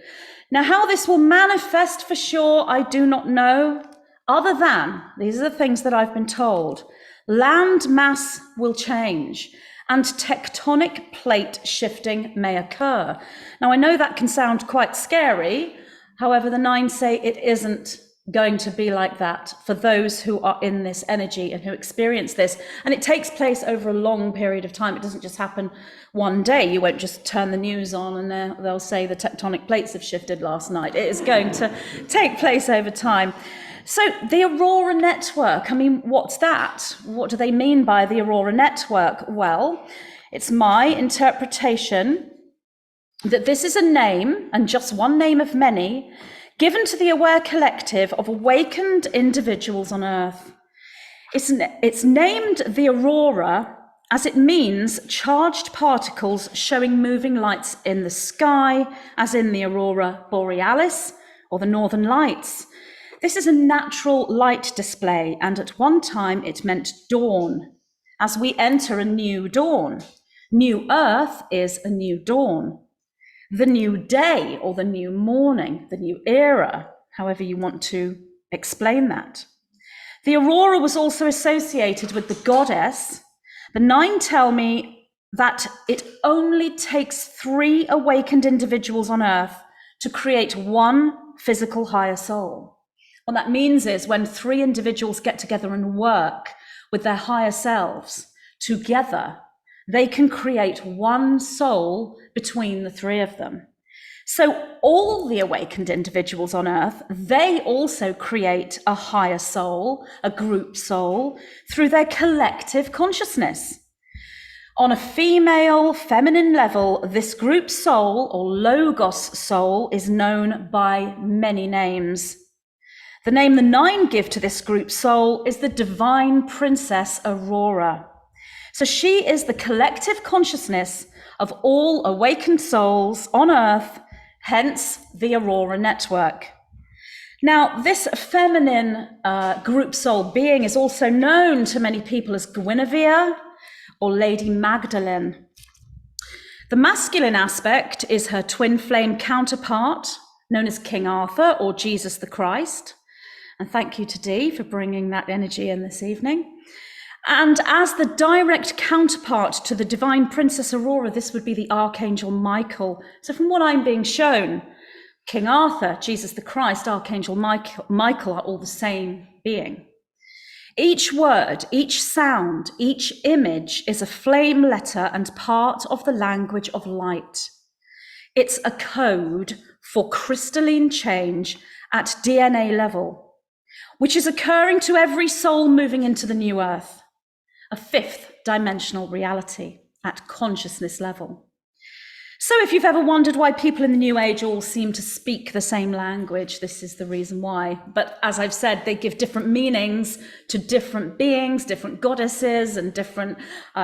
Now, how this will manifest for sure, I do not know, other than, these are the things that I've been told, land mass will change and tectonic plate shifting may occur. Now, I know that can sound quite scary. However, the nine say it isn't going to be like that for those who are in this energy and who experience this. And it takes place over a long period of time. It doesn't just happen one day. You won't just turn the news on and they'll say the tectonic plates have shifted last night. It is going to take place over time. So the Aurora network, I mean, what's that? What do they mean by the Aurora network? Well, it's my interpretation that this is a name, and just one name of many, given to the aware collective of awakened individuals on Earth. It's named the Aurora as it means charged particles showing moving lights in the sky, as in the Aurora Borealis or the Northern Lights. This is a natural light display, and at one time it meant dawn, as we enter a new dawn. New Earth is a new dawn. The new day or the new morning, the new era, however you want to explain that. The Aurora was also associated with the goddess. The nine tell me that it only takes 3 awakened individuals on Earth to create one physical higher soul. What that means is when 3 individuals get together and work with their higher selves together, they can create one soul between the 3 of them. So all the awakened individuals on Earth, they also create a higher soul, a group soul, through their collective consciousness. On a female, feminine level, this group soul or logos soul is known by many names. The name the nine give to this group soul is the Divine Princess Aurora. So she is the collective consciousness of all awakened souls on Earth, hence the Aurora network. Now, this feminine group soul being is also known to many people as Guinevere or Lady Magdalene. The masculine aspect is her twin flame counterpart, known as King Arthur or Jesus the Christ. And thank you to Dee for bringing that energy in this evening. And as the direct counterpart to the Divine Princess Aurora, this would be the Archangel Michael. So from what I'm being shown, King Arthur, Jesus the Christ, Archangel Michael are all the same being. Each word, each sound, each image is a flame letter and part of the language of light. It's a code for crystalline change at DNA level, which is occurring to every soul moving into the new Earth, a 5th dimensional reality at consciousness level. So if you've ever wondered why people in the New Age all seem to speak the same language, this is the reason why. But as I've said, they give different meanings to different beings, different goddesses and different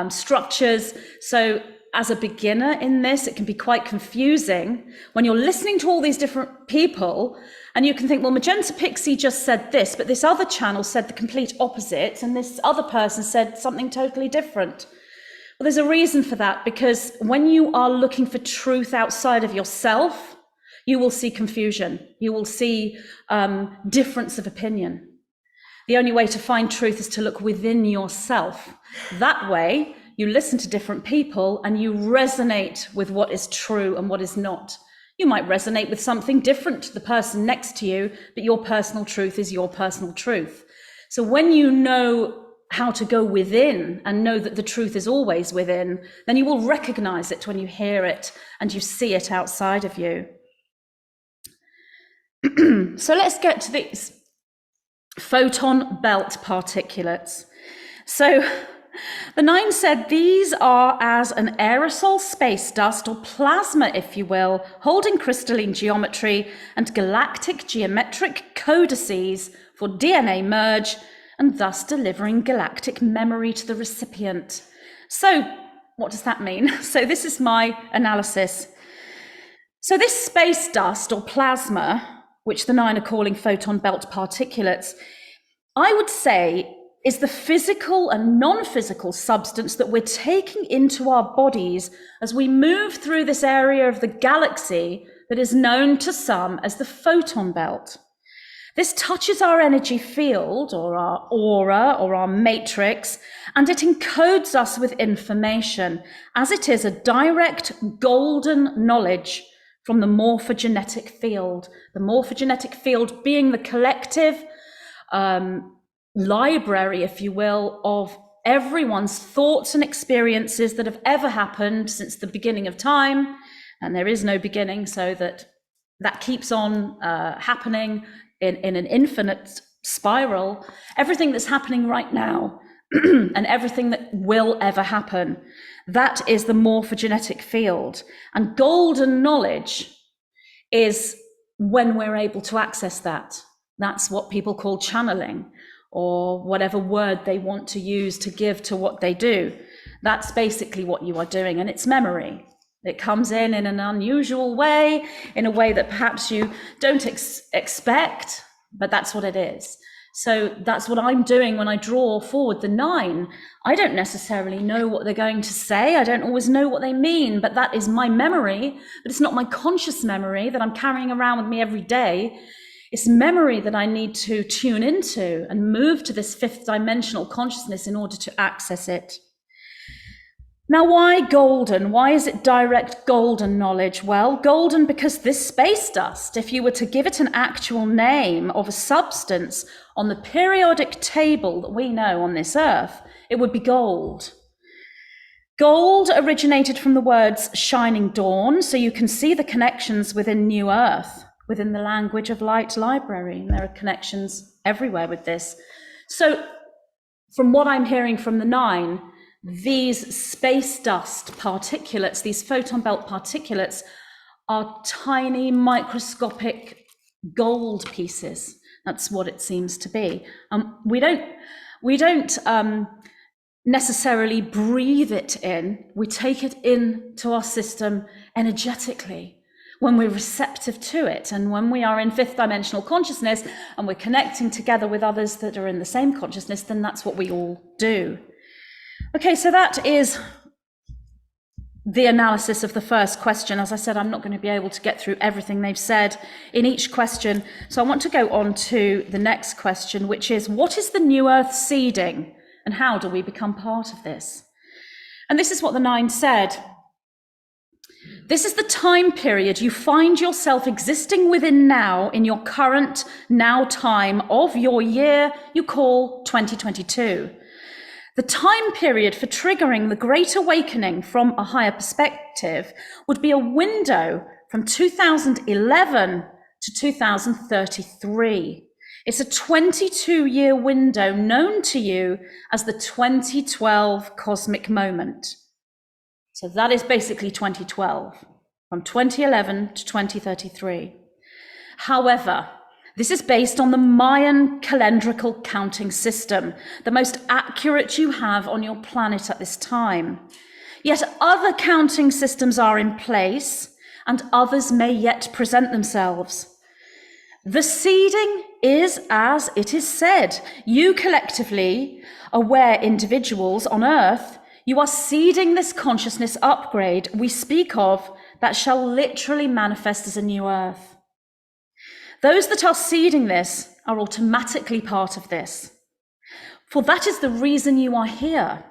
structures. So as a beginner in this, it can be quite confusing when you're listening to all these different people and you can think, well, Magenta Pixie just said this, but this other channel said the complete opposite, and this other person said something totally different. Well, there's a reason for that, because when you are looking for truth outside of yourself, you will see confusion. You will see difference of opinion. The only way to find truth is to look within yourself. That way, you listen to different people and you resonate with what is true and what is not. You might resonate with something different to the person next to you, but your personal truth is your personal truth. So when you know how to go within and know that the truth is always within, then you will recognize it when you hear it and you see it outside of you. So let's get to these photon belt particulates. So the 9 said these are as an aerosol space dust, or plasma, if you will, holding crystalline geometry and galactic geometric codices for DNA merge, and thus delivering galactic memory to the recipient. So what does that mean? So this is my analysis. So this space dust or plasma, which the 9 are calling photon belt particulates, I would say is the physical and non-physical substance that we're taking into our bodies as we move through this area of the galaxy that is known to some as the photon belt. This touches our energy field, or our aura, or our matrix, and it encodes us with information, as it is a direct golden knowledge from the morphogenetic field. The morphogenetic field being the collective library, if you will, of everyone's thoughts and experiences that have ever happened since the beginning of time. And there is no beginning, so that keeps on happening in an infinite spiral. Everything that's happening right now and everything that will ever happen, that is the morphogenetic field. And golden knowledge is when we're able to access that. That's what people call channeling, or whatever word they want to use to give to what they do. That's basically what you are doing, and it's memory. It comes in an unusual way, in a way that perhaps you don't expect, but that's what it is. So that's what I'm doing when I draw forward the 9. I don't necessarily know what they're going to say. I don't always know what they mean, but that is my memory. But it's not my conscious memory that I'm carrying around with me every day. It's memory that I need to tune into and move to this 5th dimensional consciousness in order to access it. Now, why golden? Why is it direct golden knowledge? Well, golden because this space dust, if you were to give it an actual name of a substance on the periodic table that we know on this earth, it would be gold. Gold originated from the words shining dawn, so you can see the connections within New Earth, within the language of light library, and there are connections everywhere with this. So from what I'm hearing from the 9, these space dust particulates, these photon belt particulates, are tiny microscopic gold pieces. That's what it seems to be. We don't necessarily breathe it in. We take it into our system energetically when we're receptive to it, and when we are in 5th dimensional consciousness and we're connecting together with others that are in the same consciousness, then that's what we all do. Okay, so that is the analysis of the first question. As I said, I'm not going to be able to get through everything they've said in each question. So I want to go on to the next question, which is, what is the New Earth seeding and how do we become part of this? And this is what the 9 said. This is the time period you find yourself existing within now, in your current now time of your year you call 2022. The time period for triggering the Great Awakening from a higher perspective would be a window from 2011 to 2033. It's a 22-year window known to you as the 2012 cosmic moment. So that is basically 2012, from 2011 to 2033. However, this is based on the Mayan calendrical counting system, the most accurate you have on your planet at this time. Yet other counting systems are in place, and others may yet present themselves. The seeding is as it is said. You collectively, aware individuals on Earth, you are seeding this consciousness upgrade we speak of that shall literally manifest as a new Earth. Those that are seeding this are automatically part of this, for that is the reason you are here.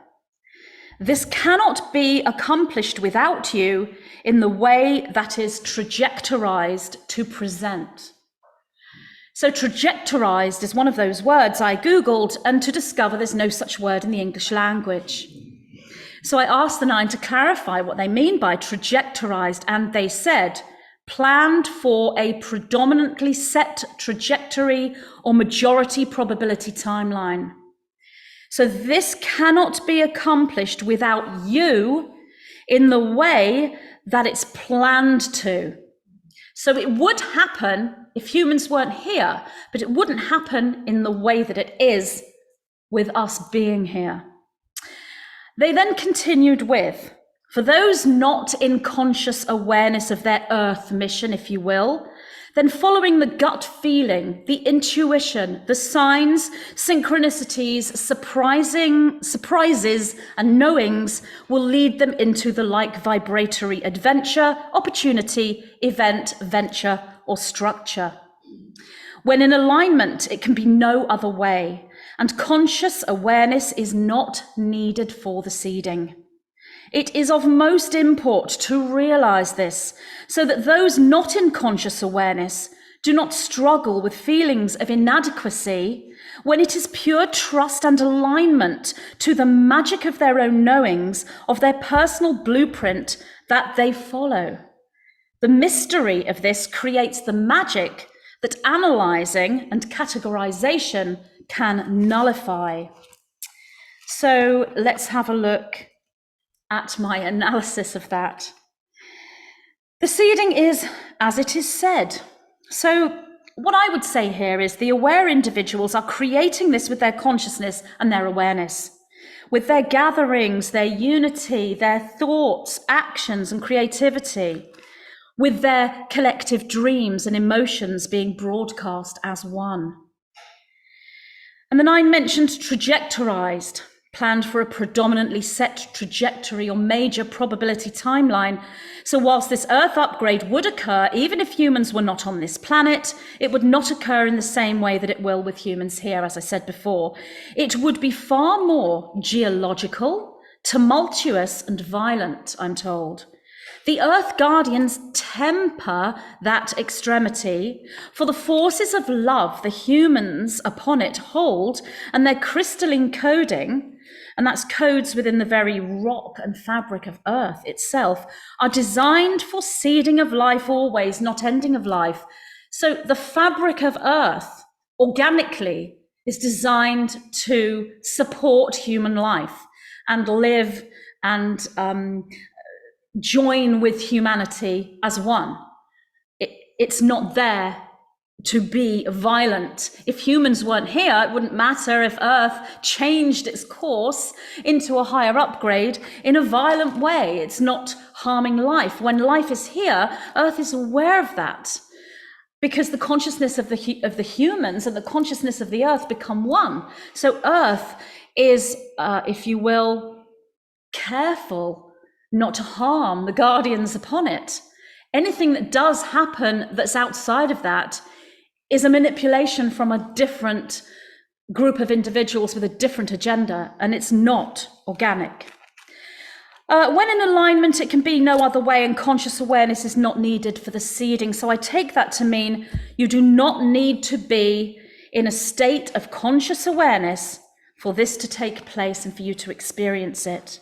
This cannot be accomplished without you in the way that is trajectorized to present. So trajectorized is one of those words I Googled, and to discover there's no such word in the English language. So I asked the 9 to clarify what they mean by trajectorized, and they said, planned for a predominantly set trajectory or majority probability timeline. So this cannot be accomplished without you in the way that it's planned to. So it would happen if humans weren't here, but it wouldn't happen in the way that it is with us being here. They then continued with, for those not in conscious awareness of their Earth mission, if you will, then following the gut feeling, the intuition, the signs, synchronicities, surprises, and knowings will lead them into the like vibratory adventure, opportunity, event, venture, or structure. When in alignment, it can be no other way, and conscious awareness is not needed for the seeding. It is of most import to realize this so that those not in conscious awareness do not struggle with feelings of inadequacy when it is pure trust and alignment to the magic of their own knowings, of their personal blueprint that they follow. The mystery of this creates the magic that analyzing and categorization can nullify. So let's have a look at my analysis of that. The seeding is as it is said. So what I would say here is the aware individuals are creating this with their consciousness and their awareness, with their gatherings, their unity, their thoughts, actions, and creativity, with their collective dreams and emotions being broadcast as one. And then I mentioned trajectorized, planned for a predominantly set trajectory or major probability timeline. So whilst this Earth upgrade would occur, even if humans were not on this planet, it would not occur in the same way that it will with humans here, as I said before. It would be far more geological, tumultuous, and violent, I'm told. The Earth Guardians temper that extremity, for the forces of love the humans upon it hold, and their crystalline coding, and that's codes within the very rock and fabric of Earth itself, are designed for seeding of life always, not ending of life. So the fabric of Earth, organically, is designed to support human life and live and join with humanity as one. It's not there to be violent. If humans weren't here, it wouldn't matter if Earth changed its course into a higher upgrade in a violent way. It's not harming life. When life is here, Earth is aware of that, because the consciousness of the humans and the consciousness of the Earth become one. So Earth is, if you will, careful not to harm the guardians upon it. Anything that does happen that's outside of that is a manipulation from a different group of individuals with a different agenda, and it's not organic. When in alignment, it can be no other way, and conscious awareness is not needed for the seeding. So I take that to mean you do not need to be in a state of conscious awareness for this to take place and for you to experience it.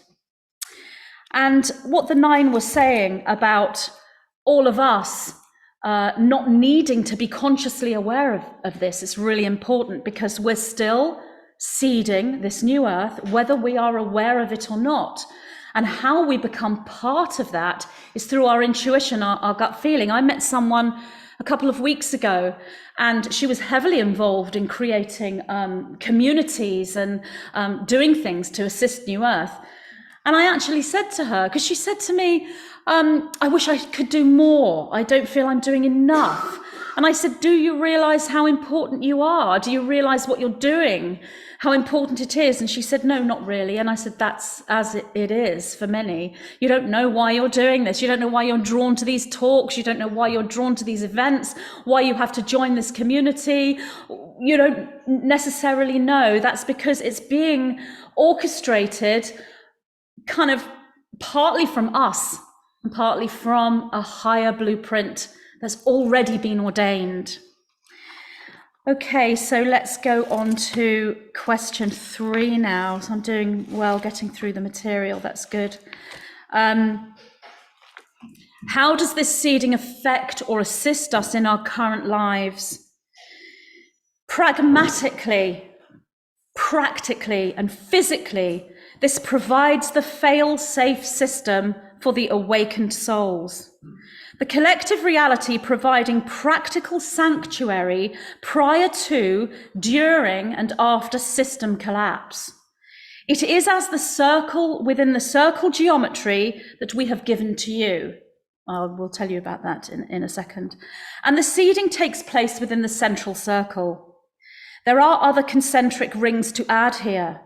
And what the 9 was saying about all of us not needing to be consciously aware of this is really important, because we're still seeding this new Earth, whether we are aware of it or not. And how we become part of that is through our intuition, our gut feeling. I met someone a couple of weeks ago, and she was heavily involved in creating communities and doing things to assist New Earth. And I actually said to her, because she said to me, I wish I could do more. I don't feel I'm doing enough. And I said, do you realize how important you are? Do you realize what you're doing, how important it is? And she said, no, not really. And I said, that's as it is for many. You don't know why you're doing this. You don't know why you're drawn to these talks. You don't know why you're drawn to these events, why you have to join this community. You don't necessarily know. That's because it's being orchestrated kind of partly from us and partly from a higher blueprint that's already been ordained. Okay, so let's go on to question 3 now. So I'm doing well getting through the material, that's good. How does this seeding affect or assist us in our current lives? Pragmatically, practically, and physically, this provides the fail-safe system for the awakened souls. The collective reality providing practical sanctuary prior to, during, and after system collapse. It is as the circle within the circle geometry that we have given to you. We'll tell you about that in a second. And the seeding takes place within the central circle. There are other concentric rings to add here.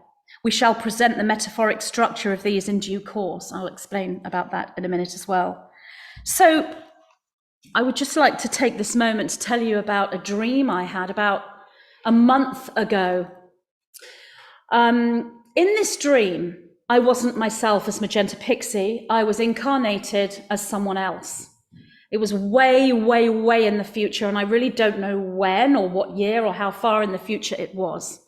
We shall present the metaphoric structure of these in due course. I'll explain about that in a minute as well. So I would just like to take this moment to tell you about a dream I had about a month ago. In this dream, I wasn't myself as Magenta Pixie. I was incarnated as someone else. It was way, way, way in the future, and I really don't know when or what year or how far in the future it was.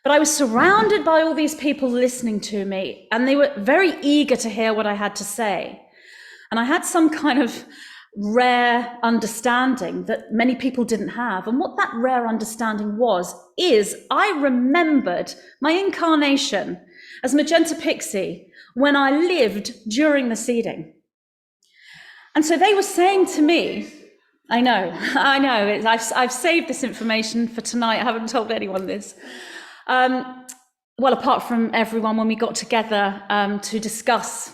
But I was surrounded by all these people listening to me, and they were very eager to hear what I had to say. And I had some kind of rare understanding that many people didn't have. And what that rare understanding is I remembered my incarnation as Magenta Pixie when I lived during the seeding. And so they were saying to me, I know, I've saved this information for tonight. I haven't told anyone this. Well, apart from everyone when we got together to discuss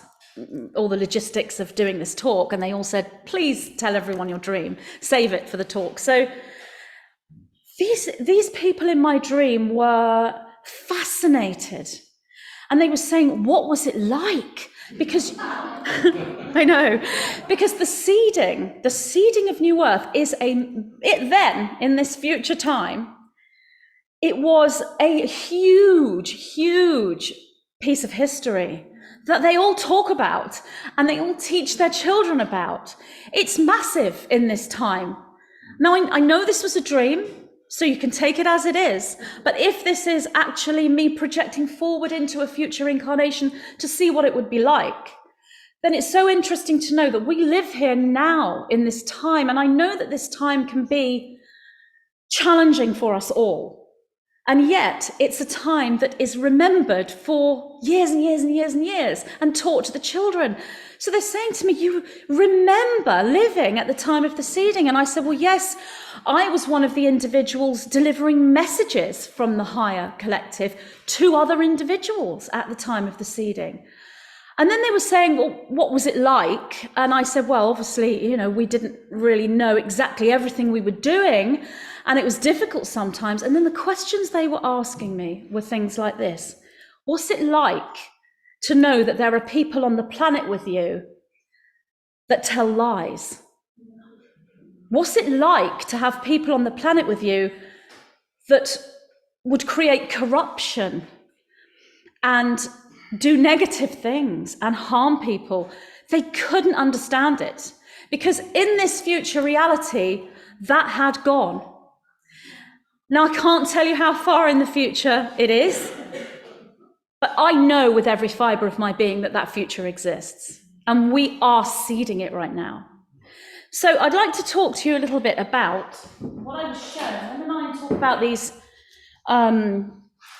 all the logistics of doing this talk, and they all said, please tell everyone your dream, save it for the talk. So these people in my dream were fascinated, and they were saying, what was it like? Because I know, because the seeding of New Earth is then in this future time, it was a huge, huge piece of history that they all talk about and they all teach their children about. It's massive in this time. Now, I know this was a dream, so you can take it as it is, but if this is actually me projecting forward into a future incarnation to see what it would be like, then it's so interesting to know that we live here now in this time, and I know that this time can be challenging for us all. And yet it's a time that is remembered for years and years and years and years and taught to the children. So they're saying to me, you remember living at the time of the seeding? And I said, well, yes, I was one of the individuals delivering messages from the higher collective to other individuals at the time of the seeding. And then they were saying, well, what was it like? And I said, well, obviously, we didn't really know exactly everything we were doing. And it was difficult sometimes. And then the questions they were asking me were things like this. What's it like to know that there are people on the planet with you that tell lies? What's it like to have people on the planet with you that would create corruption and do negative things and harm people? They couldn't understand it because in this future reality, that had gone. Now, I can't tell you how far in the future it is, but I know with every fiber of my being that that future exists, and we are seeding it right now. So I'd like to talk to you a little bit about what I was shown. And then I talk about these,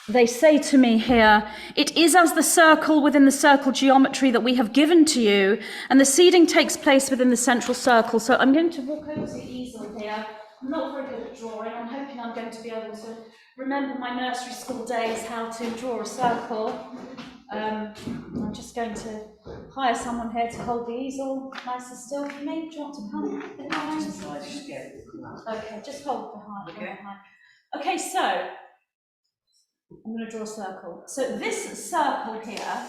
they say to me here, it is as the circle within the circle geometry that we have given to you, and the seeding takes place within the central circle. So I'm going to walk over to the easel here. I'm not very good at drawing. I'm hoping I'm going to be able to remember my nursery school days, how to draw a circle. I'm just going to hire someone here to hold the easel nice and still for me. Do you want to come behind? Okay, just hold behind. Okay. Okay, so I'm going to draw a circle. So this circle here,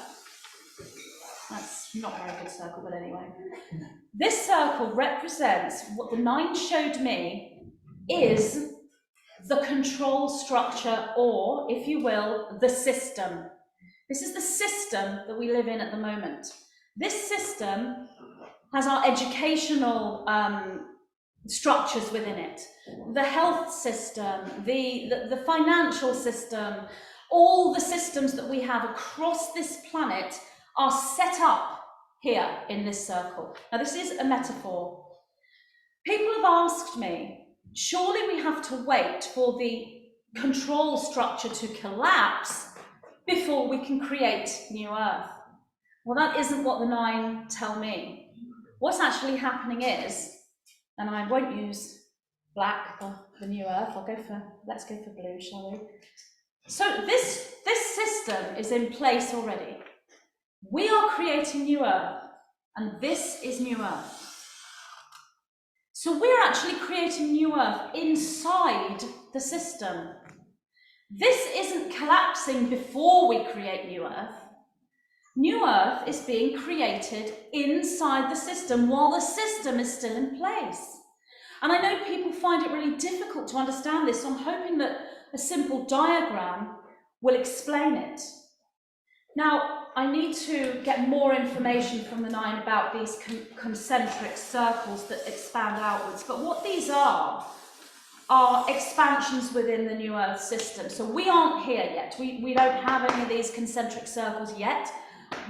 that's not a very good circle, but anyway. This circle represents what the 9 showed me is the control structure, or, if you will, the system. This is the system that we live in at the moment. This system has our educational structures within it, the health system, the financial system, all the systems that we have across this planet are set up here in this circle. Now this is a metaphor. People have asked me, surely we have to wait for the control structure to collapse before we can create new Earth. Well, that isn't what the 9 tell me. What's actually happening is, and I won't use black for the new Earth, let's go for blue, shall we? So this system is in place already. We are creating new Earth, and this is new Earth. So we're actually creating new Earth inside the system. This isn't collapsing before we create new Earth. New Earth is being created inside the system while the system is still in place. And I know people find it really difficult to understand this, so I'm hoping that a simple diagram will explain it. Now, I need to get more information from the 9 about these concentric circles that expand outwards, but what these are expansions within the new Earth system. So we aren't here yet. We don't have any of these concentric circles yet.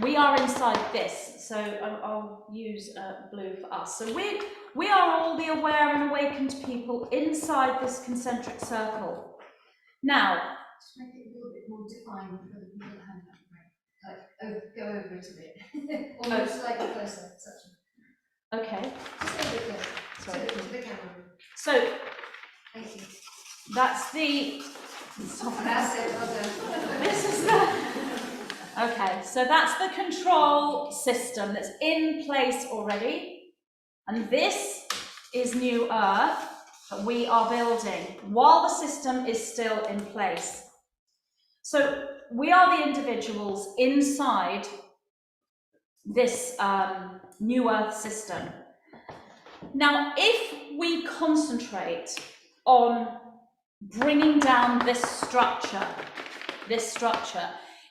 We are inside this. So I'll use blue for us. So we are all the aware and awakened people inside this concentric circle. Now, just make it a little bit more defined for the people that haven't. Like, go over it a bit. Almost slightly closer. Okay. Just a bit closer. Sorry. To the camera. So, thank you. that's the. That's it. Well done. This is the. Okay, so that's the control system that's in place already, and this is new Earth that we are building while the system is still in place. So we are the individuals inside this new Earth system. Now, if we concentrate on bringing down this structure,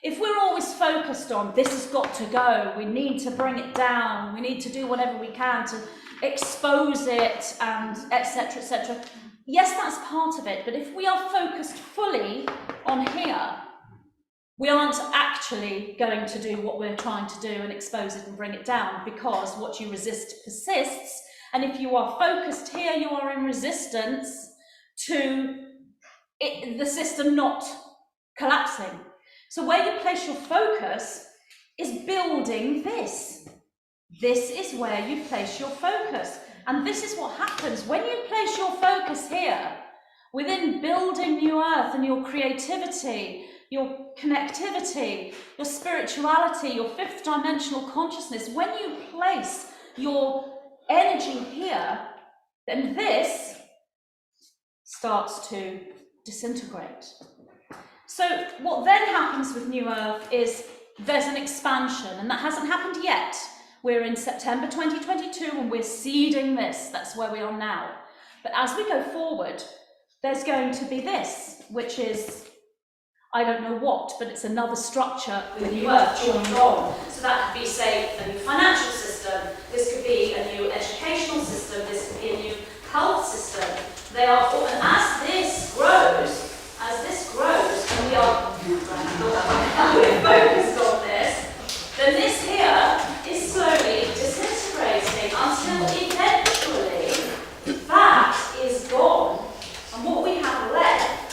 if we're always focused on this has got to go, we need to bring it down, we need to do whatever we can to expose it, and etc., etc. Yes, that's part of it, but if we are focused fully on here, we aren't actually going to do what we're trying to do and expose it and bring it down, because what you resist persists, and if you are focused here, you are in resistance to the system not collapsing. So where you place your focus is building this. This is where you place your focus. And this is what happens when you place your focus here, within building new Earth and your creativity, your connectivity, your spirituality, your 5th dimensional consciousness. When you place your energy here, then this starts to disintegrate. So what then happens with new Earth is there's an expansion, and that hasn't happened yet. We're in September 2022 and we're seeding this. That's where we are now. But as we go forward, there's going to be this, which is, I don't know what, but it's another structure with new Earth joined on. So that could be, say, a new financial system. This could be a new educational system. This could be a new health system. They are all, and as this grows, and we are focused on this, then this here is slowly disintegrating until eventually that is gone. And what we have left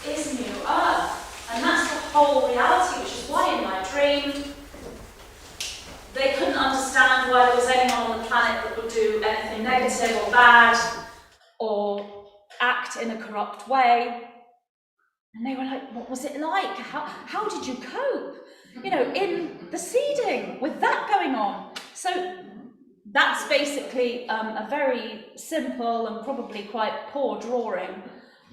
is new Earth. And that's the whole reality, which is why in my dream, they couldn't understand why there was anyone on the planet that would do anything negative or bad or act in a corrupt way. And they were like, what was it like? How did you cope? You know, in the seeding with that going on. So that's basically a very simple and probably quite poor drawing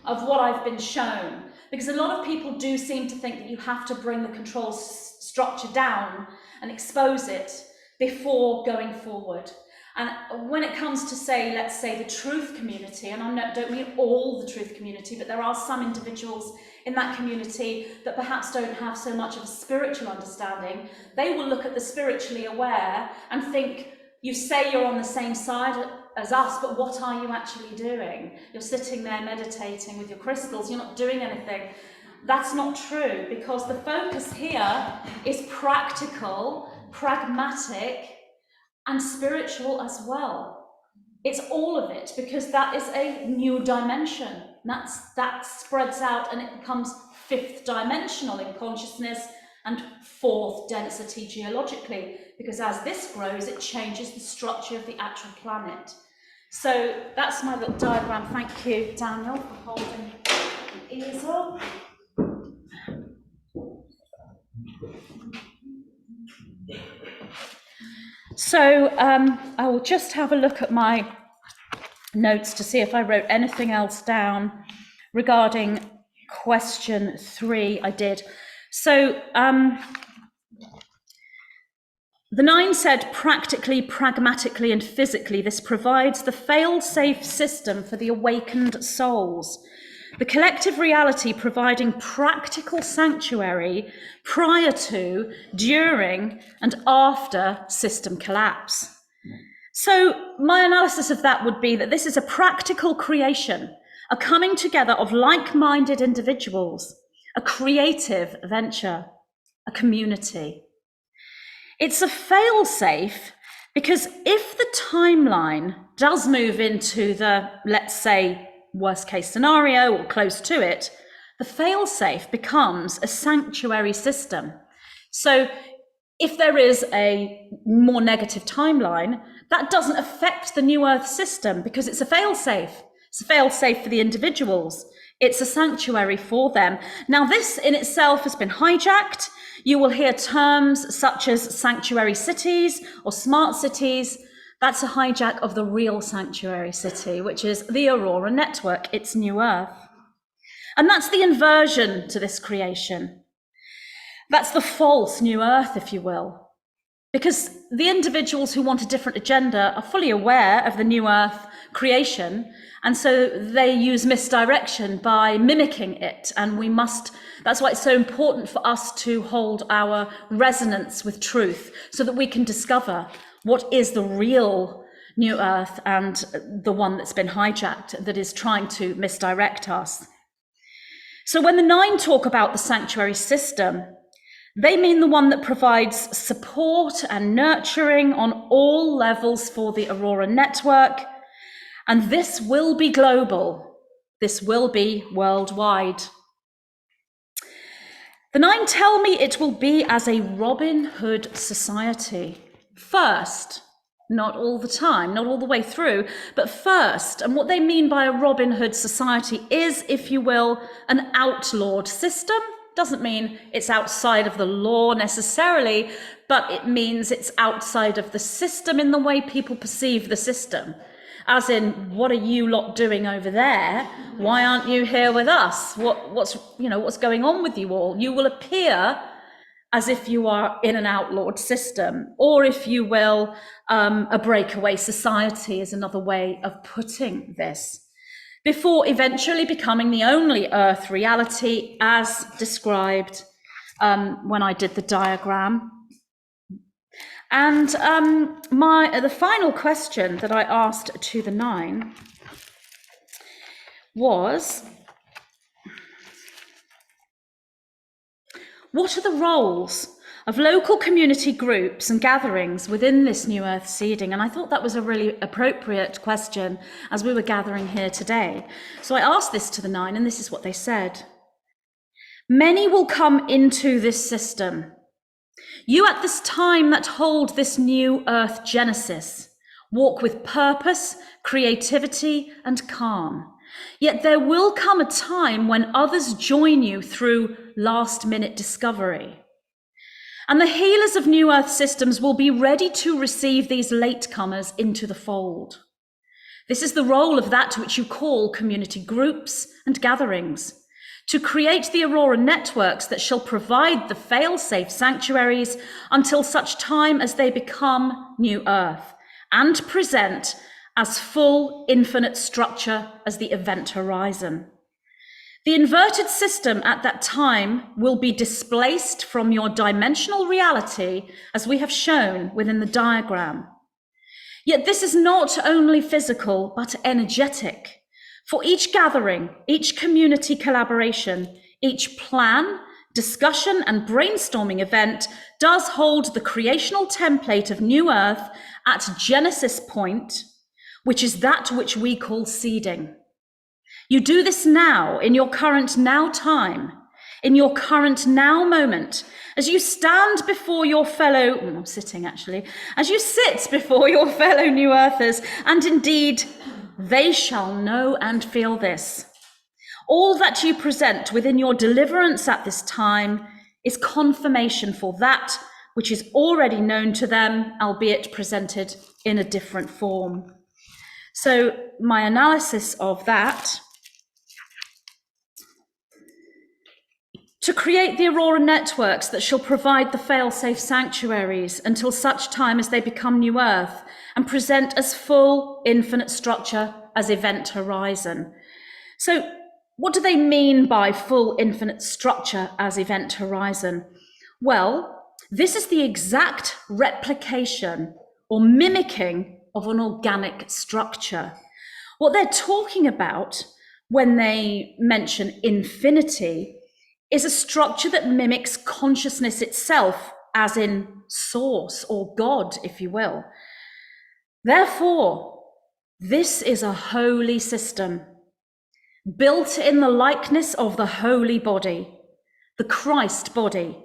of what I've been shown. Because a lot of people do seem to think that you have to bring the control structure down and expose it before going forward. And when it comes to, say, let's say the truth community, and I don't mean all the truth community, but there are some individuals in that community that perhaps don't have so much of a spiritual understanding, they will look at the spiritually aware and think, you say you're on the same side as us, but what are you actually doing? You're sitting there meditating with your crystals, you're not doing anything. That's not true, because the focus here is practical pragmatic, and spiritual as well. It's all of it, because that is a new dimension. That spreads out and it becomes fifth dimensional in consciousness and fourth density geologically, because as this grows, it changes the structure of the actual planet. So that's my little diagram. Thank you, Daniel, for holding the easel. So I will just have a look at my notes to see if I wrote anything else down regarding question 3. I did. So the 9 said, practically, pragmatically, and physically, this provides the fail-safe system for the awakened souls. The collective reality providing practical sanctuary prior to, during, and after system collapse. So my analysis of that would be that this is a practical creation, a coming together of like-minded individuals, a creative venture, a community. It's a fail-safe because if the timeline does move into the, let's say, worst case scenario or close to it, the fail-safe becomes a sanctuary system. So if there is a more negative timeline, that doesn't affect the New Earth system because it's a fail-safe. It's a fail-safe for the individuals. It's a sanctuary for them. Now, this in itself has been hijacked. You will hear terms such as sanctuary cities or smart cities. That's a hijack of the real sanctuary city, which is the Aurora Network. It's New Earth. And that's the inversion to this creation. That's the false New Earth, if you will. Because the individuals who want a different agenda are fully aware of the New Earth creation, and so they use misdirection by mimicking it. And that's why it's so important for us to hold our resonance with truth so that we can discover what is the real New Earth and the one that's been hijacked, that is trying to misdirect us. So when the 9 talk about the sanctuary system, they mean the one that provides support and nurturing on all levels for the Aurora Network. And this will be global. This will be worldwide. The 9 tell me it will be as a Robin Hood society. First, not all the time, not all the way through, but first. And what they mean by a Robin Hood society is, if you will, an outlawed system. Doesn't mean it's outside of the law necessarily, but it means it's outside of the system in the way people perceive the system. As in, what are you lot doing over there? Why aren't you here with us? What's going on with you all? You will appear as if you are in an outlawed system, or if you will, a breakaway society is another way of putting this, before eventually becoming the only Earth reality as described when I did the diagram. And the final question that I asked to the 9 was, what are the roles of local community groups and gatherings within this New Earth seeding? And I thought that was a really appropriate question as we were gathering here today. So I asked this to the 9, and this is what they said. Many will come into this system. You at this time that hold this New Earth genesis walk with purpose, creativity, and calm. Yet there will come a time when others join you through last-minute discovery. And the healers of New Earth systems will be ready to receive these latecomers into the fold. This is the role of that which you call community groups and gatherings, to create the Aurora networks that shall provide the fail-safe sanctuaries until such time as they become New Earth and present as full infinite structure as the event horizon. The inverted system at that time will be displaced from your dimensional reality, as we have shown within the diagram. Yet this is not only physical, but energetic. For each gathering, each community collaboration, each plan, discussion and brainstorming event does hold the creational template of New Earth at Genesis point, which is that which we call seeding. You do this now, in your current now time, in your current now moment, as you stand before your fellow, I'm sitting actually, as you sit before your fellow New Earthers, and indeed, they shall know and feel this. All that you present within your deliverance at this time is confirmation for that which is already known to them, albeit presented in a different form. So my analysis of that: to create the Aurora networks that shall provide the fail-safe sanctuaries until such time as they become New Earth and present as full infinite structure as event horizon. So what do they mean by full infinite structure as event horizon? Well, this is the exact replication or mimicking of an organic structure. What they're talking about when they mention infinity is a structure that mimics consciousness itself, as in source or God, if you will. Therefore, this is a holy system, built in the likeness of the holy body, the Christ body,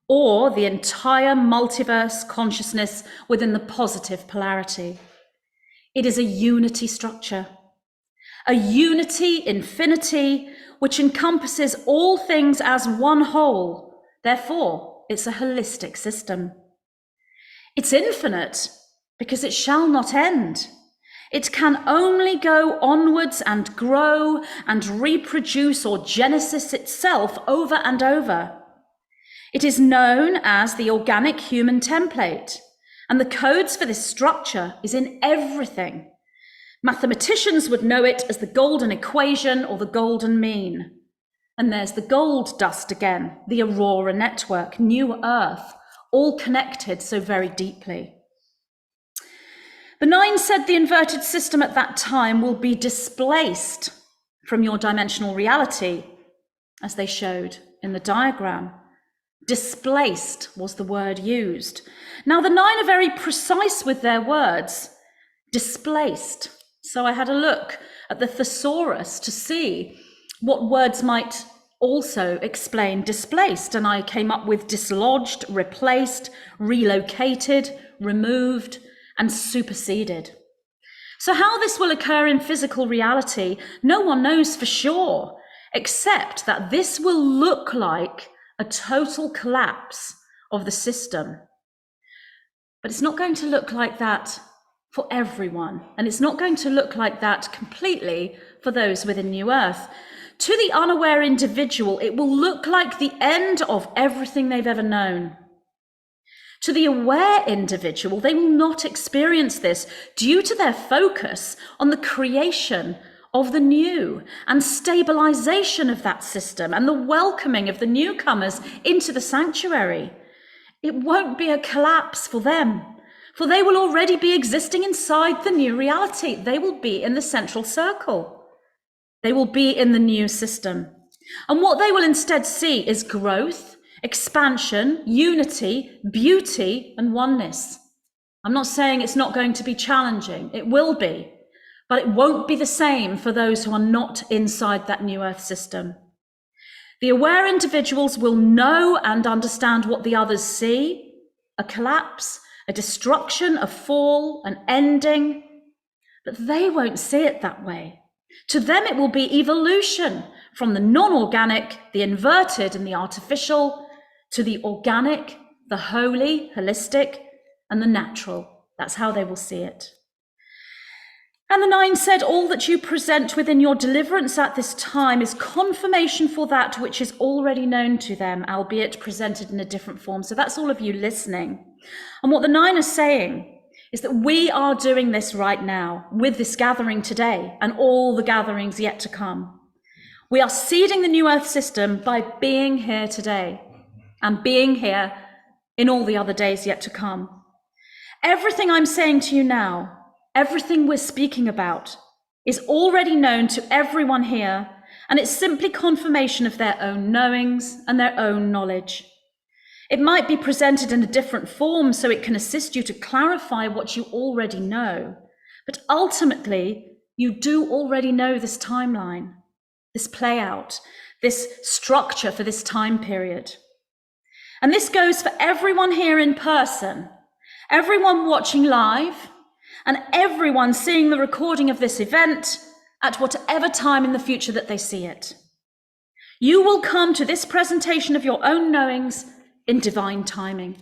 or the entire multiverse consciousness within the positive polarity. It is a unity structure, a unity infinity, which encompasses all things as one whole. Therefore, it's a holistic system. It's infinite because it shall not end. It can only go onwards and grow and reproduce or genesis itself over and over. It is known as the organic human template, and the codes for this structure is in everything. Mathematicians would know it as the golden equation or the golden mean. And there's the gold dust again, the Aurora network, New Earth, all connected so very deeply. The 9 said the inverted system at that time will be displaced from your dimensional reality, as they showed in the diagram. Displaced was the word used. Now the 9 are very precise with their words. Displaced. So I had a look at the thesaurus to see what words might also explain displaced, and I came up with dislodged, replaced, relocated, removed, and superseded. So how this will occur in physical reality, no one knows for sure, except that this will look like a total collapse of the system. But it's not going to look like that for everyone, and it's not going to look like that completely for those within New Earth. To the unaware individual, it will look like the end of everything they've ever known. To the aware individual, they will not experience this due to their focus on the creation of the new and stabilization of that system and the welcoming of the newcomers into the sanctuary. It won't be a collapse for them, for they will already be existing inside the new reality. They will be in the central circle. They will be in the new system. And what they will instead see is growth, expansion, unity, beauty, and oneness. I'm not saying it's not going to be challenging. It will be, but it won't be the same for those who are not inside that New Earth system. The aware individuals will know and understand what the others see: a collapse, a destruction, a fall, an ending, but they won't see it that way. To them, it will be evolution from the non-organic, the inverted, and the artificial, to the organic, the holy, holistic, and the natural. That's how they will see it. And the 9 said, all that you present within your deliverance at this time is confirmation for that which is already known to them, albeit presented in a different form. So that's all of you listening. And what the 9 are saying is that we are doing this right now with this gathering today and all the gatherings yet to come. We are seeding the New Earth system by being here today and being here in all the other days yet to come. Everything I'm saying to you now, everything we're speaking about, is already known to everyone here And it's simply confirmation of their own knowings and their own knowledge. It might be presented in a different form so it can assist you to clarify what you already know. But ultimately, you do already know this timeline, this play out, this structure for this time period. And this goes for everyone here in person, everyone watching live, and everyone seeing the recording of this event at whatever time in the future that they see it. You will come to this presentation of your own knowings in divine timing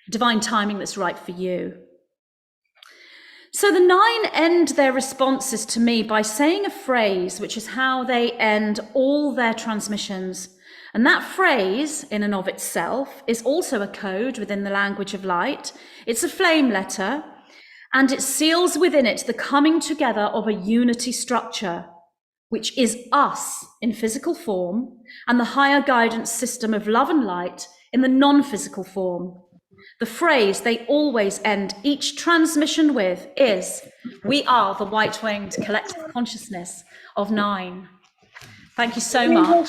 that's right for you. So the 9 end their responses to me by saying a phrase, which is how they end all their transmissions. And that phrase, in and of itself, is also a code within the language of light. It's a flame letter, and it seals within it the coming together of a unity structure, which is us in physical form, and the higher guidance system of love and light in the non-physical form. The phrase they always end each transmission with is, "We are the white-winged collective consciousness of 9." Thank you so much.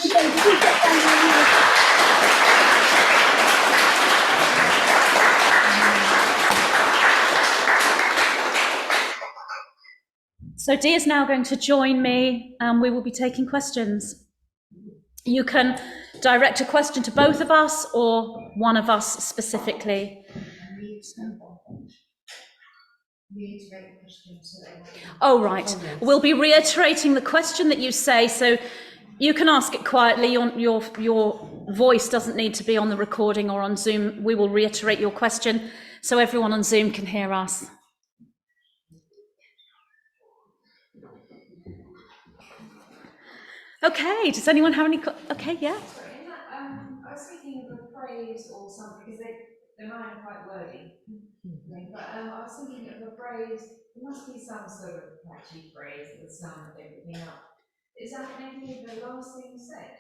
So Dee is now going to join me and we will be taking questions. You can direct a question to both of us or one of us specifically. Oh, right. We'll be reiterating the question that you say, so you can ask it quietly. Your voice doesn't need to be on the recording or on Zoom. We will reiterate your question so everyone on Zoom can hear us. Okay, does anyone have any? Okay, yeah. I was thinking of a phrase or something, because they're not quite wordy. But I was thinking of a phrase, there must be some sort of catchy phrase that would sum everything up. Is that maybe the last thing said?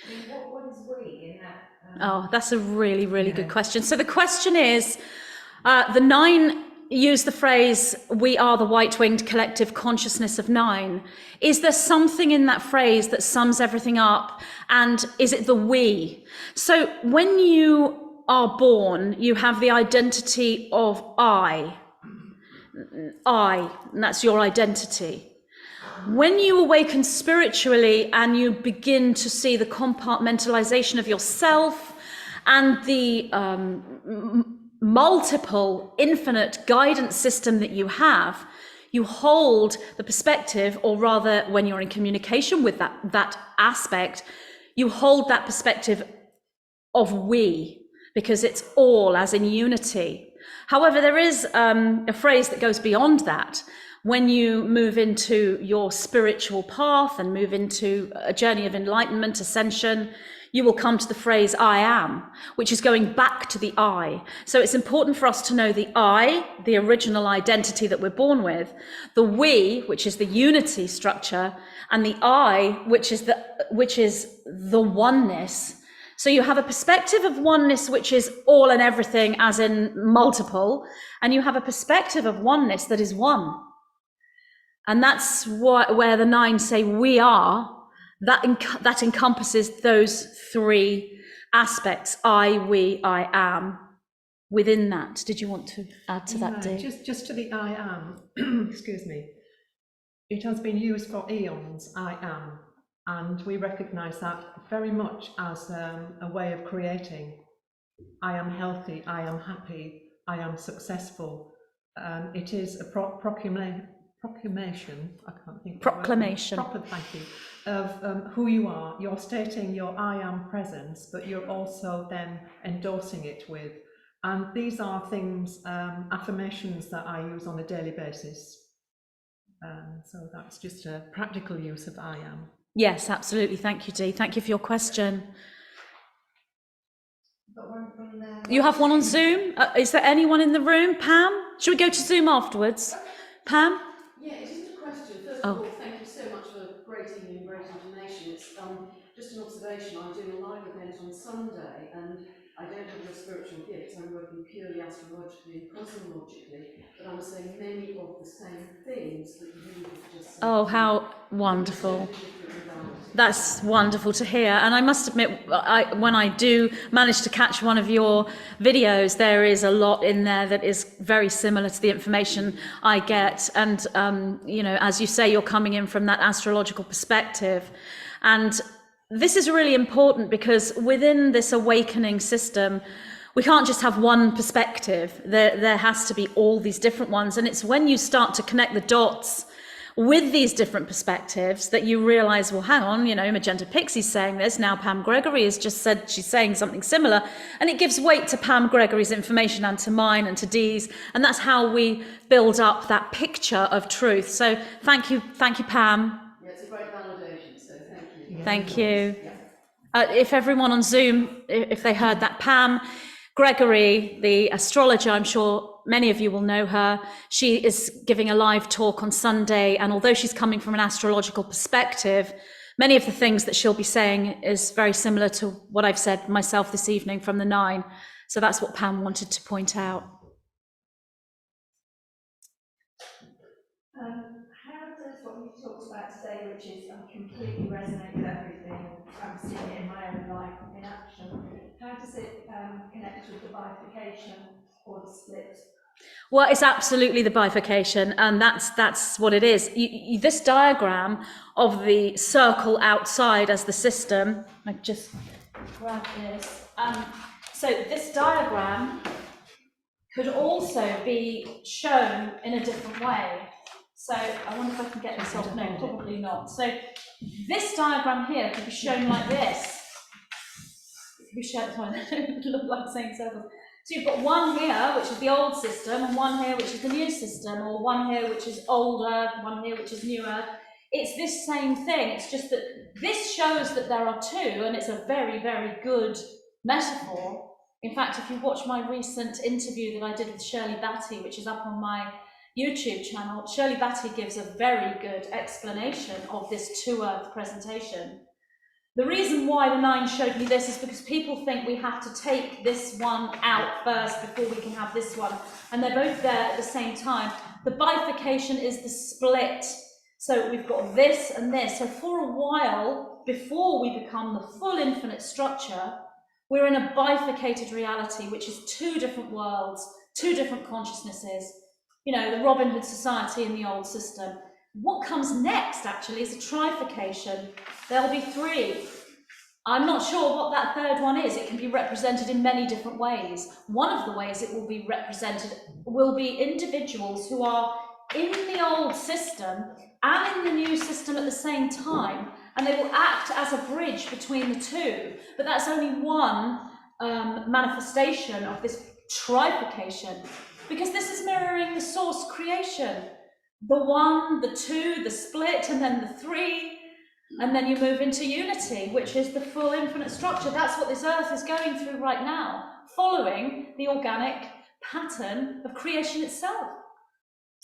I mean, what is we in that? Oh, that's a really, really good question. So the question is, the 9 use the phrase, "We are the white-winged collective consciousness of 9." Is there something in that phrase that sums everything up? And is it the we? So when you are born, you have the identity of I, and that's your identity. When you awaken spiritually and you begin to see the compartmentalization of yourself and the multiple infinite guidance system that you have, you hold the perspective, or rather when you're in communication with that aspect, you hold that perspective of we, because it's all as in unity. However, there is a phrase that goes beyond that. When you move into your spiritual path and move into a journey of enlightenment, ascension, you will come to the phrase "I am," which is going back to the I. So it's important for us to know the I, the original identity that we're born with, the we, which is the unity structure, and the I, which is the oneness. So you have a perspective of oneness, which is all and everything, as in multiple, and you have a perspective of oneness that is one. And that's where the 9 say "we are." That encompasses those 3 aspects: I, we, I am. Within that, did you want to add to that, Dee? Just to the I am, excuse me. It has been used for eons, I am, and we recognise that very much as a way of creating. I am healthy, I am happy, I am successful. It is a proclamation, I can't think. Proclamation. Thank you, of who you are. You're stating your I am presence, but you're also then endorsing it with. And these are things, affirmations that I use on a daily basis. So that's just a practical use of I am. Yes, absolutely. Thank you, Dee. Thank you for your question. You have one on Zoom? Is there anyone in the room? Pam? Should we go to Zoom afterwards? Pam? Yeah, it's just a question. First of all, thank you so much for great evening, great information. It's just an observation. I'm doing a live event on Sunday, and I don't have your spiritual gifts. I'm working purely astrologically and cosmologically, but I'm saying many of the same things that you have just said. Oh, how wonderful. That's wonderful to hear. And I must admit, when I do manage to catch one of your videos, there is a lot in there that is very similar to the information I get. And, you know, as you say, you're coming in from that astrological perspective. And this is really important because within this awakening system, we can't just have one perspective. There has to be all these different ones. And it's when you start to connect the dots with these different perspectives that you realize, well, hang on, you know, Magenta Pixie's saying this, now Pam Gregory has just said she's saying something similar, and it gives weight to Pam Gregory's information and to mine and to Dee's, and that's how we build up that picture of truth. So thank you, Pam. Yeah, it's a great validation, so thank you. Thank you. If everyone on Zoom, if they heard that, Pam Gregory, the astrologer, I'm sure many of you will know her. She is giving a live talk on Sunday, and although she's coming from an astrological perspective, many of the things that she'll be saying is very similar to what I've said myself this evening from the 9. So that's what Pam wanted to point out. How does what you talked about today, which is I completely resonate with everything, I'm seeing it in my own life in action, how does it connect with the bifurcation or the split? Well, it's absolutely the bifurcation, and that's what it is. This diagram of the circle outside as the system, I just grab this. So this diagram could also be shown in a different way. So I wonder if I can get this off. No, probably not. So this diagram here could be shown like this. It could be shown, it look like saying circles. So you've got one here, which is the old system, and one here, which is the new system, or one here, which is older, one here, which is newer. It's this same thing. It's just that this shows that there are 2, and it's a very, very good metaphor. In fact, if you watch my recent interview that I did with Shirley Batty, which is up on my YouTube channel, Shirley Batty gives a very good explanation of this 2-earth presentation. The reason why the 9 showed me this is because people think we have to take this one out first before we can have this one, and they're both there at the same time. The bifurcation is the split. So we've got this and this. So for a while, before we become the full infinite structure, we're in a bifurcated reality, which is 2 different worlds, 2 different consciousnesses. You know, the Robin Hood society in the old system. What comes next, actually, is a trifurcation. There'll be 3. I'm not sure what that 3rd one is. It can be represented in many different ways. One of the ways it will be represented will be individuals who are in the old system and in the new system at the same time, and they will act as a bridge between the 2. But that's only one manifestation of this trifurcation, because this is mirroring the source creation. The 1, the 2, the split, and then the 3, and then you move into unity, which is the full infinite structure. That's what this earth is going through right now, following the organic pattern of creation itself.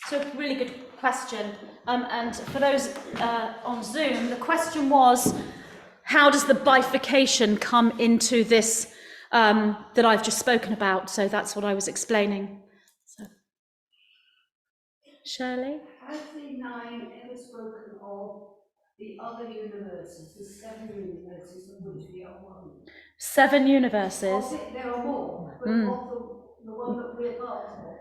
So really good question. And for those on Zoom, the question was, how does the bifurcation come into this that I've just spoken about? So that's what I was explaining. So. Shirley? Has the 9 ever spoken of the other universes, the 7 universes of which we are one? 7 universes? There are more, but of the one that we're part of,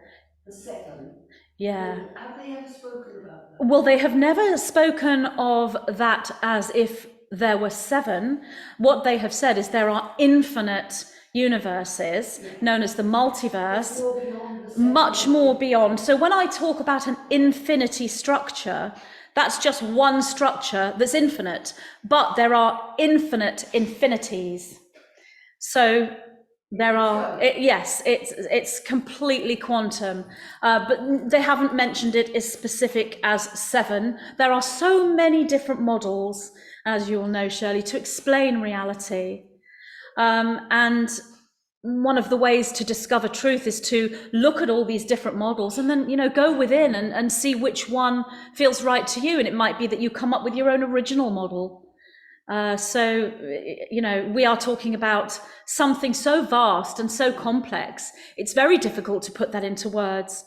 the 2nd. Yeah. Have they ever spoken about that? Well, they have never spoken of that as if there were 7. What they have said is there are infinite universes, known as the multiverse, much more beyond. So when I talk about an infinity structure, that's just one structure that's infinite, but there are infinite infinities. So there are, yes, it's completely quantum, but they haven't mentioned it as specific as 7. There are so many different models, as you all know, Shirley, to explain reality. And one of the ways to discover truth is to look at all these different models and then, you know, go within and see which one feels right to you. And it might be that you come up with your own original model. So, you know, we are talking about something so vast and so complex. It's very difficult to put that into words.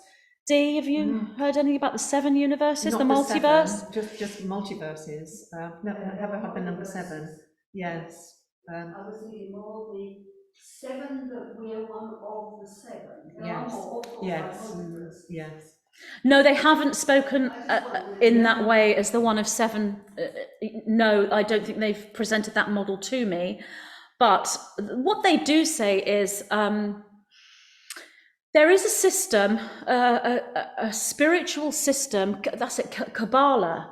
Dee, have you heard anything about the 7 universes, Not the multiverse? seven, just multiverses. Never had the number 7. Yes. I was thinking more the 7 that we're one of the 7. There are Yes. more of Yes. multiverses. Yes. No, they haven't spoken in that way as the one of 7. No, I don't think they've presented that model to me. But what they do say is there is a system, a spiritual system, that's it, Kabbalah,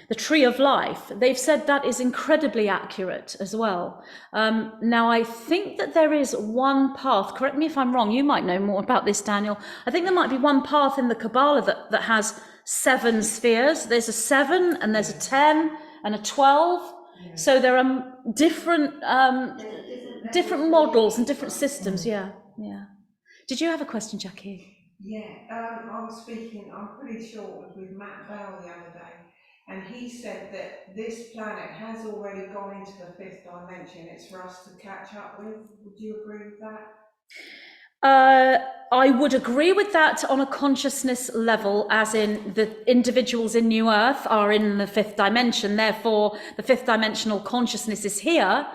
the tree of life. They've said that is incredibly accurate as well. Now, I think that there is one path, correct me if I'm wrong, you might know more about this, Daniel. I think there might be one path in the Kabbalah that has 7 spheres. There's a 7 and there's a 10 and a 12. So there are different models and different systems. Yeah. Did you have a question, Jackie? Yeah, I was speaking, I'm pretty sure it was with Matt Bell the other day, and he said that this planet has already gone into the 5th dimension. It's for us to catch up with. Would you agree with that? I would agree with that on a consciousness level, as in the individuals in New Earth are in the 5th dimension, therefore the 5th dimensional consciousness is here.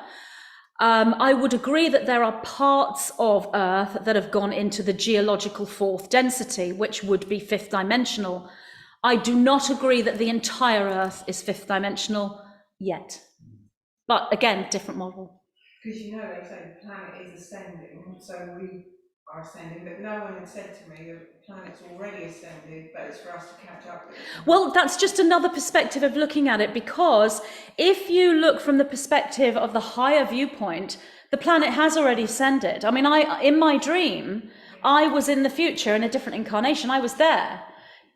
I would agree that there are parts of Earth that have gone into the geological 4th density, which would be 5th dimensional. I do not agree that the entire Earth is 5th dimensional yet. But again, different model. Because you know they say the planet is ascending, so we are ascending, but no one had said to me that the planet's already ascended, but it's for us to catch up with. Well, that's just another perspective of looking at it, because if you look from the perspective of the higher viewpoint, the planet has already ascended. I mean, in my dream, I was in the future in a different incarnation. I was there.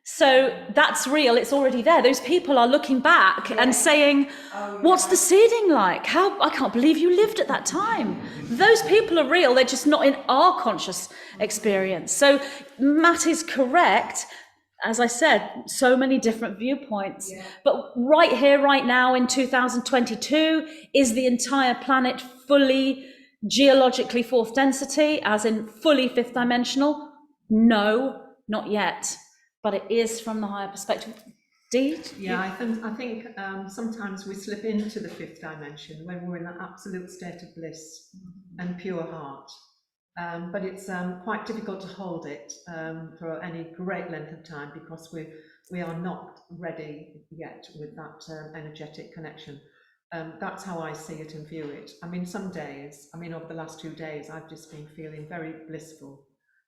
So that's real, it's already there. Those people are looking back and saying, what's the seeding like? I can't believe you lived at that time. Those people are real, they're just not in our conscious experience. So Matt is correct. As I said, so many different viewpoints. But right here, right now in 2022, is the entire planet fully geologically 4th density, as in fully 5th dimensional? No, not yet. But it is from the higher perspective. Dee? Yeah, I think sometimes we slip into the 5th dimension when we're in an absolute state of bliss and pure heart. But it's quite difficult to hold it for any great length of time, because we are not ready yet with that energetic connection. That's how I see it and view it. I mean, some days, over the last 2 days, I've just been feeling very blissful.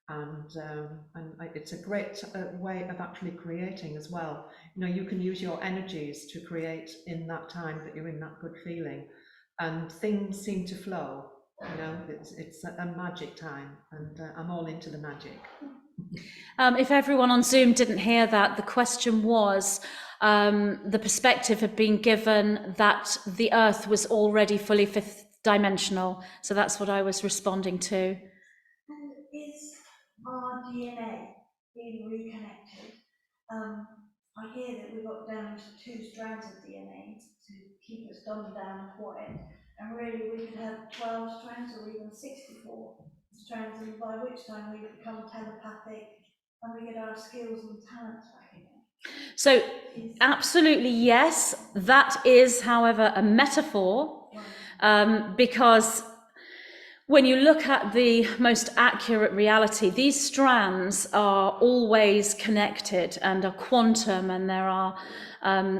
And it's a great way of actually creating as well. You can use your energies to create in that time that you're in that good feeling, and things seem to flow. It's a magic time, and I'm all into the magic. If everyone on Zoom didn't hear that, the question was, the perspective had been given that the Earth was already fully 5th dimensional. So that's what I was responding to. And is our DNA being reconnected? I hear that we've got down to 2 strands of DNA to keep us dumbed down and quiet, and really we could have 12 strands or even 64 strands, and by which time we become telepathic and we get our skills and talents back again. So absolutely yes, that is, however, a metaphor, because when you look at the most accurate reality, these strands are always connected and are quantum, and there are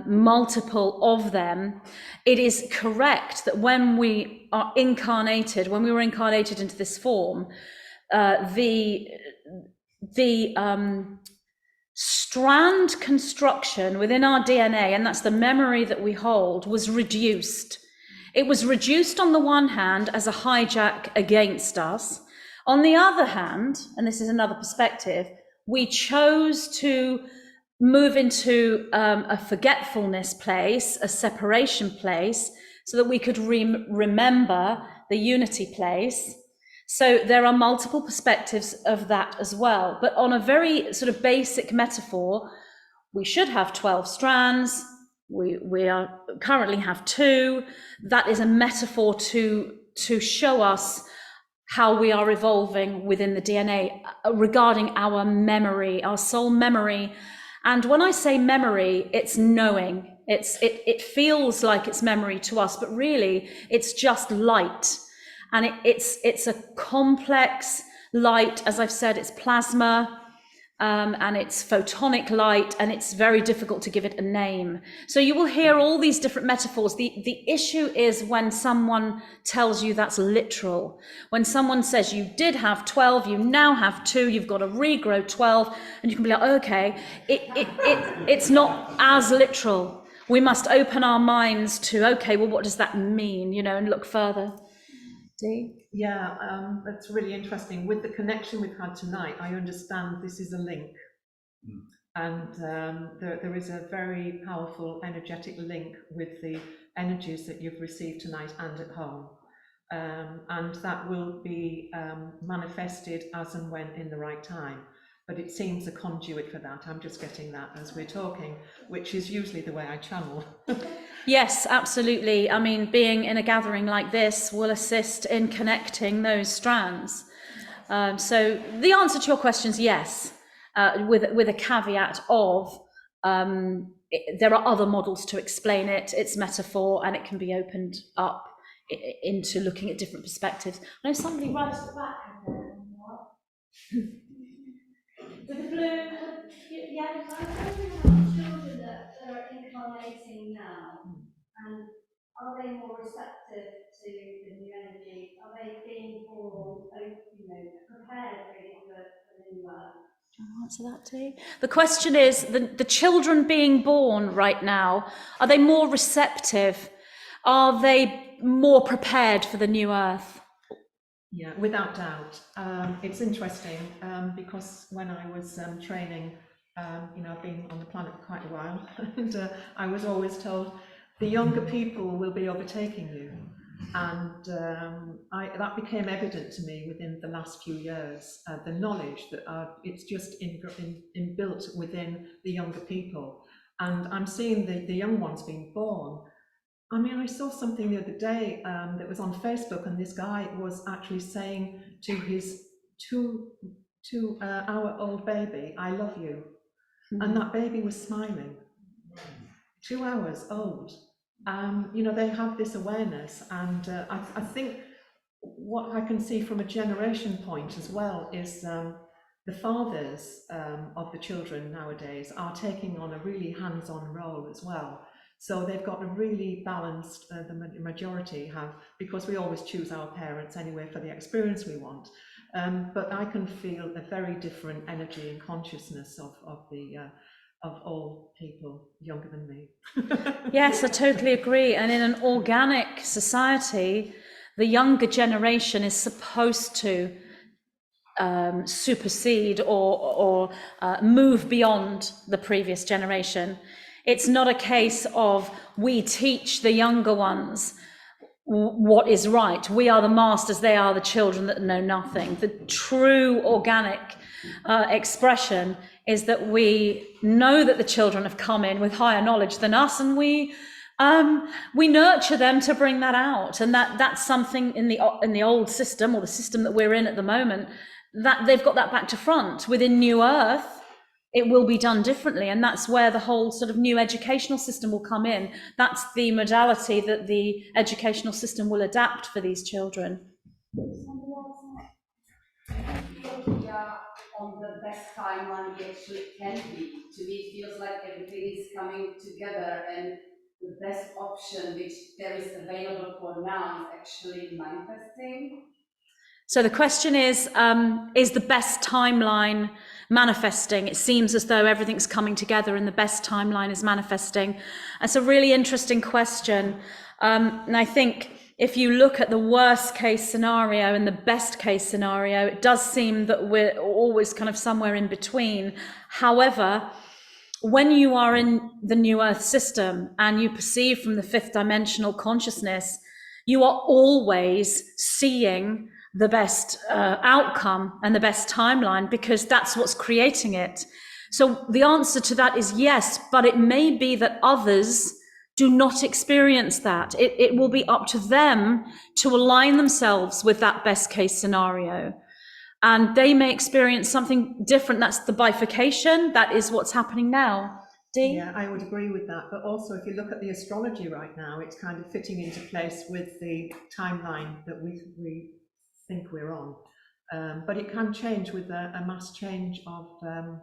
multiple of them. It is correct that when we were incarnated into this form, the strand construction within our DNA, and that's the memory that we hold, was reduced. It was reduced on the one hand as a hijack against us. On the other hand, and this is another perspective, we chose to move into a forgetfulness place, a separation place, so that we could remember the unity place. So there are multiple perspectives of that as well. But on a very sort of basic metaphor, we should have 12 strands. We are currently have 2. That is a metaphor to show us how we are evolving within the DNA regarding our memory, our soul memory. And when I say memory, it's knowing. It feels like it's memory to us, but really it's just light. And it's a complex light. As I've said, it's plasma, and it's photonic light, and it's very difficult to give it a name. So you will hear all these different metaphors. The issue is when someone tells you that's literal. When someone says you did have 12, you now have 2, you've got to regrow 12, and you can be like, okay, it's not as literal. We must open our minds to, okay, well, what does that mean, and look further. Dee? Yeah, that's really interesting. With the connection we've had tonight, I understand this is a link. And there is a very powerful energetic link with the energies that you've received tonight and at home. And that will be manifested as and when in the right time. But it seems a conduit for that. I'm just getting that as we're talking, which is usually the way I channel. Yes, absolutely. I mean, being in a gathering like this will assist in connecting those strands. So the answer to your question is yes, with a caveat of there are other models to explain it. It's metaphor, and it can be opened up into looking at different perspectives. I know somebody right at the back. With the blue, yeah, I'm wondering about children that are incarnating now, and are they more receptive to the new energy? Are they being more, prepared really for the new world? Do you want to answer that, Dee? The question is, the children being born right now, are they more receptive? Are they more prepared for the new earth? Yeah, without doubt. It's interesting because when I was training, I've been on the planet for quite a while, and I was always told the younger people will be overtaking you. And that became evident to me within the last few years, the knowledge that it's just inbuilt within the younger people. And I'm seeing the young ones being born. I mean, I saw something the other day that was on Facebook, and this guy was actually saying to his 2-hour-old baby, "I love you." And that baby was smiling. 2 hours old. They have this awareness, and I think what I can see from a generation point as well is the fathers of the children nowadays are taking on a really hands-on role as well. So they've got a really balanced, the majority have, because we always choose our parents anyway for the experience we want. But I can feel a very different energy and consciousness of all people younger than me. Yes, I totally agree. And in an organic society, the younger generation is supposed to supersede or move beyond the previous generation. It's not a case of we teach the younger ones what is right. We are the masters, they are the children that know nothing. The true organic expression is that we know that the children have come in with higher knowledge than us, and we nurture them to bring that out. And that's something in the old system, or the system that we're in at the moment, that they've got that back to front. Within New Earth, it will be done differently, and that's where the whole sort of new educational system will come in. That's the modality that the educational system will adapt for these children. On the best timeline we actually can be. To me, it feels like everything is coming together, and the best option which there is available for now is actually manifesting. So the question is the best timeline manifesting? It seems as though everything's coming together and the best timeline is manifesting. That's a really interesting question. And I think if you look at the worst case scenario and the best case scenario, it does seem that we're always kind of somewhere in between. However, when you are in the New Earth system and you perceive from the fifth dimensional consciousness, you are always seeing the best outcome and the best timeline, because that's what's creating it. So the answer to that is yes, but it may be that others do not experience that. It will be up to them to align themselves with that best case scenario. And they may experience something different. That's the bifurcation. That is what's happening now. Dee? Yeah, I would agree with that. But also, if you look at the astrology right now, it's kind of fitting into place with the timeline that we think we're on. But it can change with a mass change of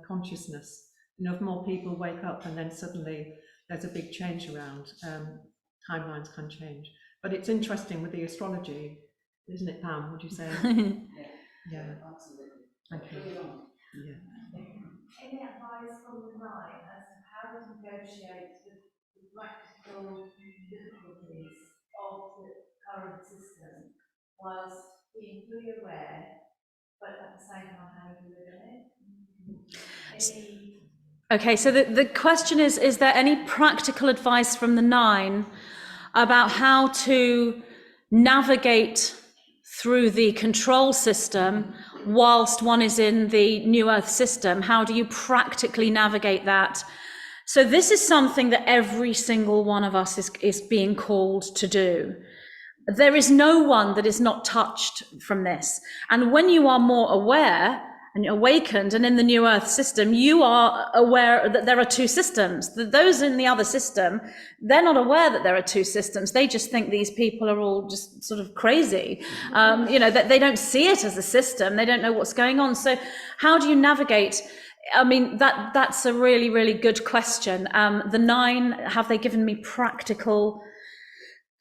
consciousness. You know, if more people wake up and then suddenly there's a big change around, timelines can change. But it's interesting with the astrology, isn't it, Pam? Would you say? Yeah, Absolutely. thank you. Yeah. Any advice from the nine as to how to negotiate the practical difficulties of the current system whilst being fully aware, but at the same time how to live in it? Okay, so the question is there any practical advice from the nine about how to navigate through the control system whilst one is in the New Earth system? How do you practically navigate that? So this is something that every single one of us is being called to do. There is no one that is not touched from this. And when you are more aware and awakened and in the New Earth system, you are aware that there are two systems. Those in the other system, they're not aware that there are two systems. They just think these people are all just sort of crazy. You know, that they don't see it as a system. They don't know what's going on. So how do you navigate? I mean, that's a really, really good question. The nine, have they given me practical?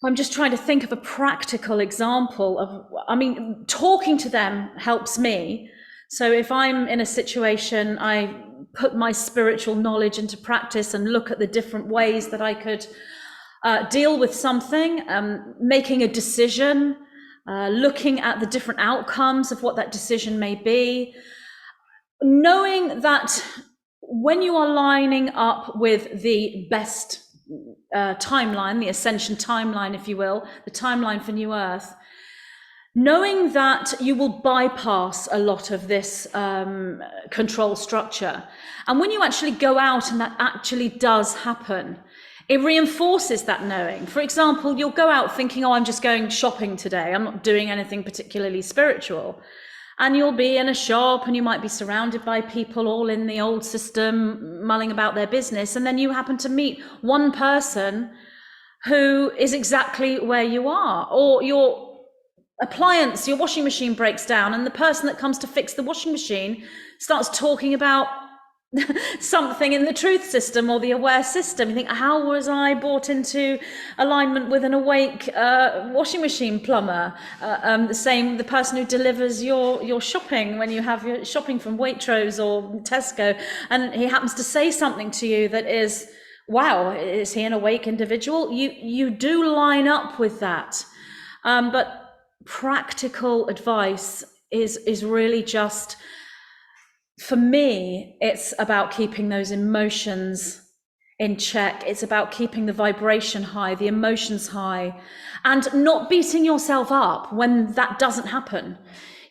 I'm just trying to think of a practical example of, I mean, talking to them helps me. So if I'm in a situation, I put my spiritual knowledge into practice and look at the different ways that I could deal with something, making a decision, looking at the different outcomes of what that decision may be, knowing that when you are lining up with the best timeline, the ascension timeline, if you will, the timeline for New Earth, knowing that you will bypass a lot of this control structure. And when you actually go out and that actually does happen, it reinforces that knowing. For example, you'll go out thinking, oh, I'm just going shopping today. I'm not doing anything particularly spiritual. And you'll be in a shop and you might be surrounded by people all in the old system mulling about their business. And then you happen to meet one person who is exactly where you are, or your appliance, your washing machine breaks down and the person that comes to fix the washing machine starts talking about something in the truth system or the aware system. You think, how was I brought into alignment with an awake washing machine plumber? The person who delivers your shopping when you have your shopping from Waitrose or Tesco, and he happens to say something to you that is, wow, is he an awake individual? You do line up with that. But practical advice is really just, for me, it's about keeping those emotions in check. It's about keeping the vibration high, the emotions high, and not beating yourself up when that doesn't happen.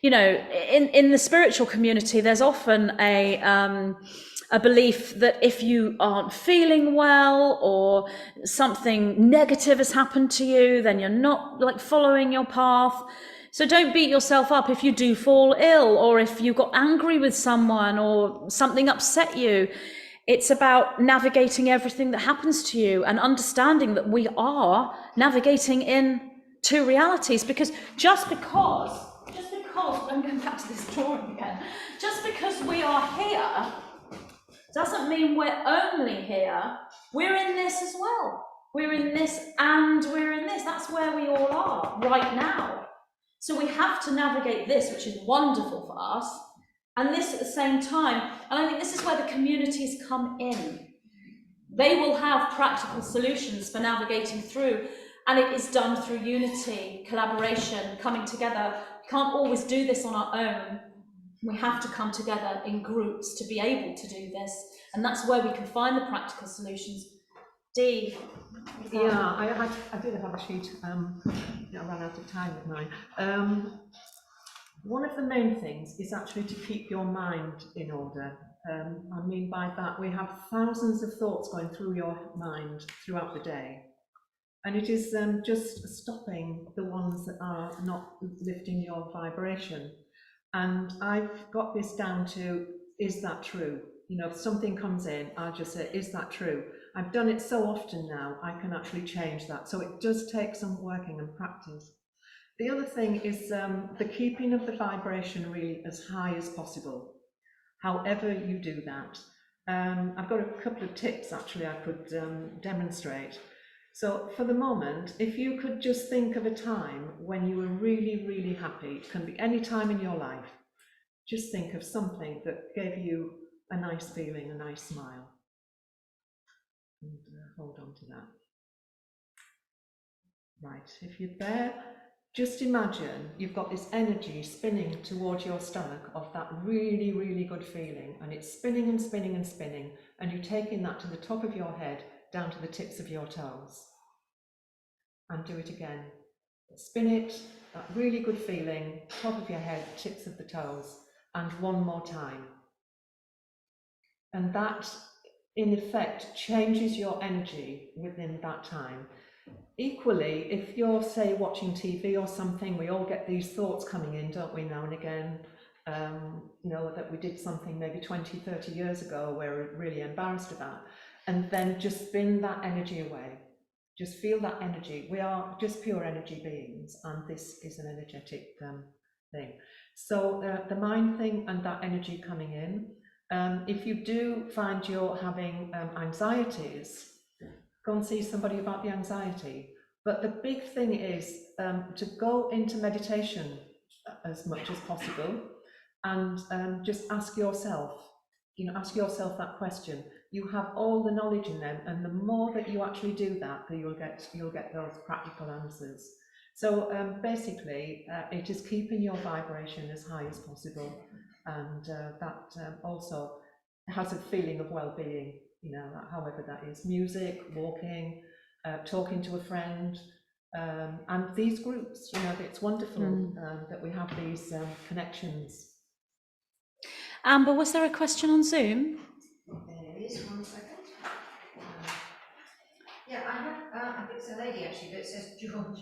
You know, in the spiritual community, there's often a belief that if you aren't feeling well or something negative has happened to you, then you're not like following your path. So don't beat yourself up if you do fall ill or if you got angry with someone or something upset you. It's about navigating everything that happens to you and understanding that we are navigating in two realities. Because just because, I'm going back to this drawing again, just because we are here doesn't mean we're only here. We're in this as well. We're in this and we're in this. That's where we all are right now. So we have to navigate this, which is wonderful for us, and this at the same time. And I think this is where the communities come in. They will have practical solutions for navigating through, and it is done through unity, collaboration, coming together. We can't always do this on our own. We have to come together in groups to be able to do this, and that's where we can find the practical solutions. Dee? Yeah, I did have a sheet. I ran out of time with mine. One of the main things is actually to keep your mind in order. I mean by that, we have thousands of thoughts going through your mind throughout the day, And it is just stopping the ones that are not lifting your vibration. And I've got this down to, is that true? You know, if something comes in, I'll just say, is that true? I've done it so often now, I can actually change that. So it does take some working and practice. The other thing is the keeping of the vibration really as high as possible, however you do that. I've got a couple of tips actually I could demonstrate. So for the moment, if you could just think of a time when you were really, really happy, it can be any time in your life, just think of something that gave you a nice feeling, a nice smile. And hold on to that. Right, if you're there, just imagine you've got this energy spinning towards your stomach of that really, really good feeling, and it's spinning and spinning and spinning, and you're taking that to the top of your head, down to the tips of your toes. And do it again. Spin it, that really good feeling, top of your head, tips of the toes, and one more time. And that, in effect, changes your energy within that time. Equally, if you're, say, watching TV or something, we all get these thoughts coming in, don't we, now and again, you know, that we did something maybe 20, 30 years ago where we're really embarrassed about, and then just spin that energy away. Just feel that energy. We are just pure energy beings, and this is an energetic thing. So the mind thing and that energy coming in, if you do find you're having anxieties, go and see somebody about the anxiety. But the big thing is to go into meditation as much as possible, and just ask yourself, you know, ask yourself that question. You have all the knowledge in them, and the more that you actually do that, you'll get those practical answers. So basically, it is keeping your vibration as high as possible, and that also has a feeling of well-being. You know, however that is, music, walking, talking to a friend, and these groups. You know, it's wonderful that we have these connections. Amber, was there a question on Zoom? There is, 1 second. Yeah, I have, I think it's a lady actually that says George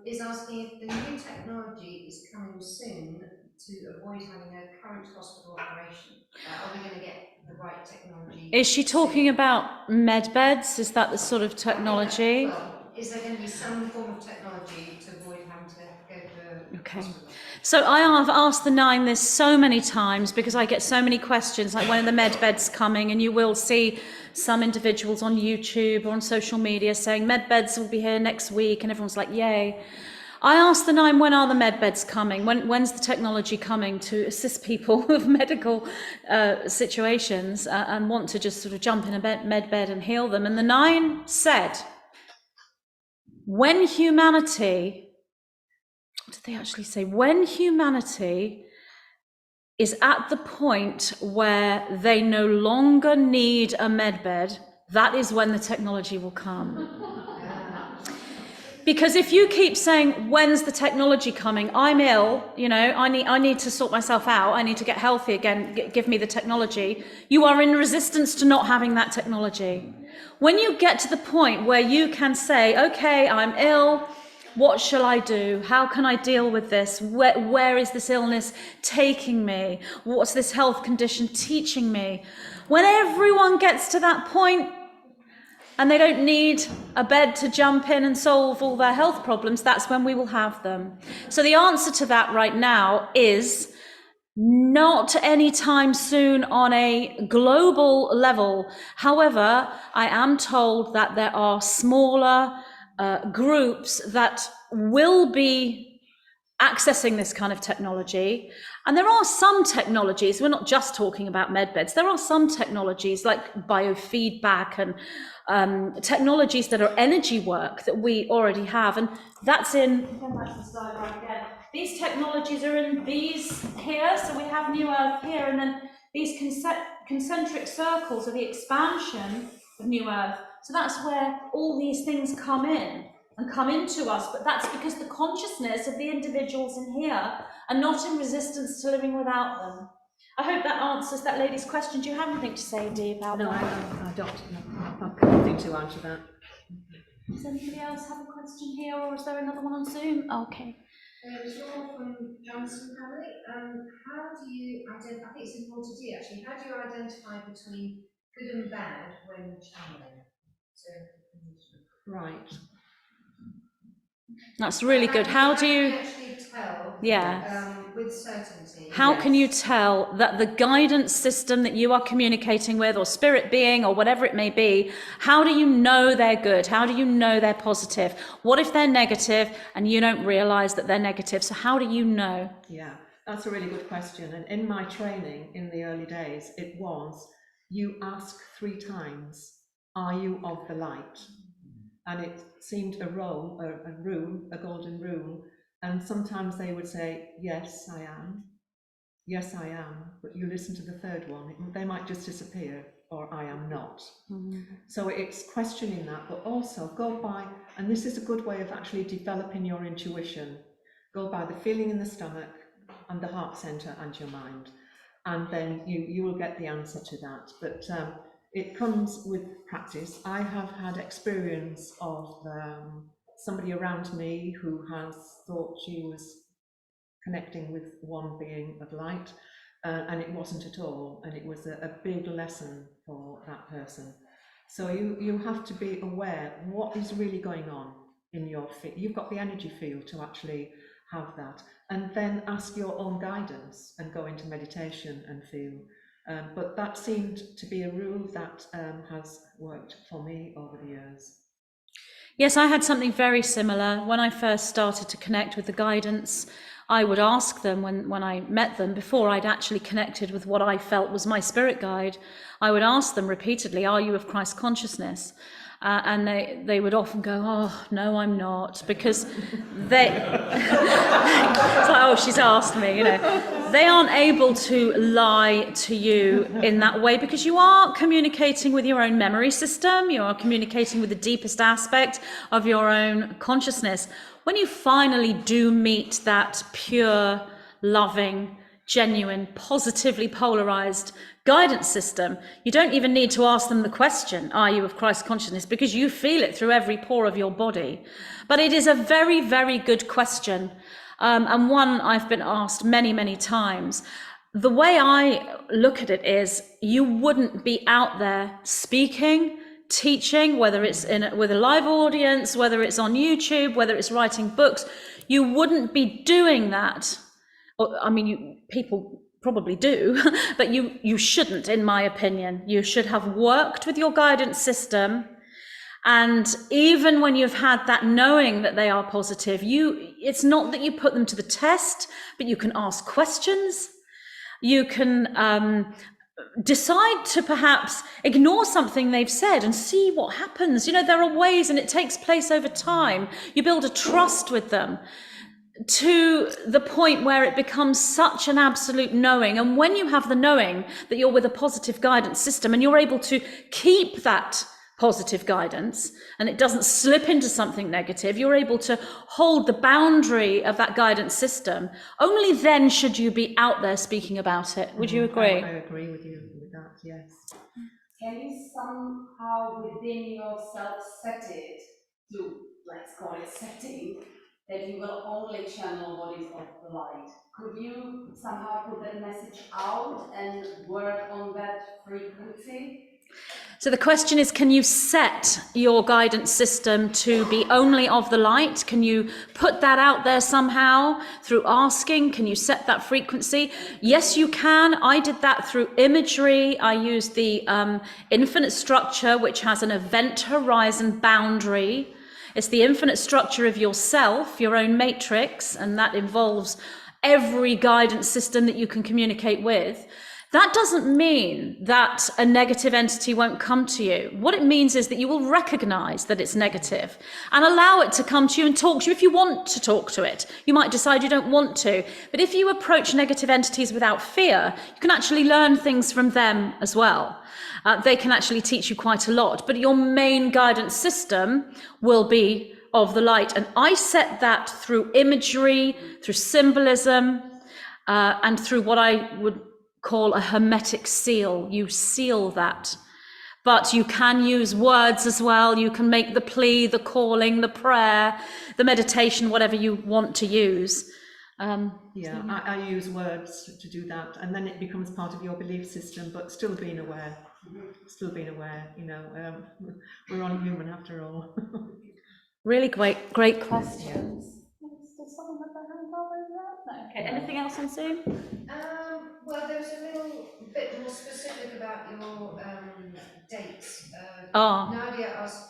is asking if the new technology is coming soon to avoid having a current hospital operation. Are we going to get the right technology? Is she talking about med beds? Is that the sort of technology? Well, is there going to be some form of technology to avoid having to go to hospital? So I have asked the 9 this so many times because I get so many questions, like when are the med beds coming, and you will see some individuals on YouTube or on social media saying med beds will be here next week, and everyone's like, yay. I asked the 9, when are the med beds coming? When's the technology coming to assist people with medical situations and want to just sort of jump in a med bed and heal them? And the 9 said, when humanity, what did they actually say? When humanity is at the point where they no longer need a medbed, that is when the technology will come. Because if you keep saying, when's the technology coming? I'm ill, you know, I need to sort myself out, I need to get healthy again, give me the technology. You are in resistance to not having that technology. When you get to the point where you can say, okay, I'm ill, what shall I do? How can I deal with this? Where is this illness taking me? What's this health condition teaching me? When everyone gets to that point, and they don't need a bed to jump in and solve all their health problems, that's when we will have them. So the answer to that right now is not anytime soon on a global level. However, I am told that there are smaller groups that will be accessing this kind of technology. And there are some technologies, we're not just talking about medbeds, there are some technologies like biofeedback and technologies that are energy work that we already have. And that's in, going back to the slide right again, these technologies are in these here, so we have New Earth here, and then these concentric circles are the expansion of New Earth. So that's where all these things come in and come into us, but that's because the consciousness of the individuals in here are not in resistance to living without them. I hope that answers that lady's question. Do you have anything to say, Dee, about that? No, I don't. I've got nothing to answer that. Does anybody else have a question here, or is there another one on Zoom? Okay. Joel from Johnson Family, how do you identify, I think it's important to do actually, how do you identify between good and bad when channeling? Right. That's really good. How do you actually tell? Yeah. With certainty. How can you tell that the guidance system that you are communicating with, or spirit being, or whatever it may be, how do you know they're good? How do you know they're positive? What if they're negative and you don't realize that they're negative? So how do you know? Yeah, that's a really good question. And in my training in the early days, it was, you ask 3 times, are you of the light? And it seemed a room, a golden rule. And sometimes they would say, yes, I am. Yes, I am. But you listen to the third one, they might just disappear, or I am not. So it's questioning that, but also go by, and this is a good way of actually developing your intuition. Go by the feeling in the stomach and the heart center and your mind. And then you will get the answer to that. But it comes with practice. I have had experience of somebody around me who has thought she was connecting with one being of light, and it wasn't at all, and it was a big lesson for that person. So you have to be aware what is really going on in your field. You've got the energy field to actually have that, and then ask your own guidance and go into meditation and feel. But that seemed to be a rule that has worked for me over the years. Yes, I had something very similar. When I first started to connect with the guidance, I would ask them when I met them, before I'd actually connected with what I felt was my spirit guide, I would ask them repeatedly, are you of Christ consciousness? And they would often go, oh, no, I'm not, because they, it's like, oh, she's asked me, you know. They aren't able to lie to you in that way, because you are communicating with your own memory system, you are communicating with the deepest aspect of your own consciousness. When you finally do meet that pure, loving, genuine, positively polarized guidance system, you don't even need to ask them the question, are you of Christ consciousness? Because you feel it through every pore of your body. But it is a very, very good question, and one I've been asked many, many times. The way I look at it is, you wouldn't be out there speaking, teaching, whether it's with a live audience, whether it's on YouTube, whether it's writing books, you wouldn't be doing that. I mean, people probably do, but you shouldn't, in my opinion. You should have worked with your guidance system, and even when you've had that knowing that they are positive, it's not that you put them to the test, but you can ask questions. You can decide to perhaps ignore something they've said and see what happens. You know, there are ways, and it takes place over time. You build a trust with them to the point where it becomes such an absolute knowing. And when you have the knowing that you're with a positive guidance system and you're able to keep that positive guidance and it doesn't slip into something negative, you're able to hold the boundary of that guidance system, only then should you be out there speaking about it. Would you agree? I agree with you with that, yes. Can you somehow within yourself set it to, let's call it setting, that you will only channel what is of the light? Could you somehow put that message out and work on that frequency? So the question is, can you set your guidance system to be only of the light? Can you put that out there somehow through asking? Can you set that frequency? Yes, you can. I did that through imagery. I used the infinite structure, which has an event horizon boundary. It's the infinite structure of yourself, your own matrix, and that involves every guidance system that you can communicate with. That doesn't mean that a negative entity won't come to you. What it means is that you will recognize that it's negative and allow it to come to you and talk to you if you want to talk to it. You might decide you don't want to, but if you approach negative entities without fear, you can actually learn things from them as well. They can actually teach you quite a lot, but your main guidance system will be of the light. And I set that through imagery, through symbolism, and through what I would call a hermetic seal. You seal that but you can use words as well. You can make the plea, the calling, the prayer, the meditation, whatever you want to use. I use words to do that, and then it becomes part of your belief system, but still being aware, you know, we're all human after all. Really great questions. Does someone have their hand up over there? No. Okay, anything else on Zoom? Well, there was a little bit more specific about your dates. Nadia asked,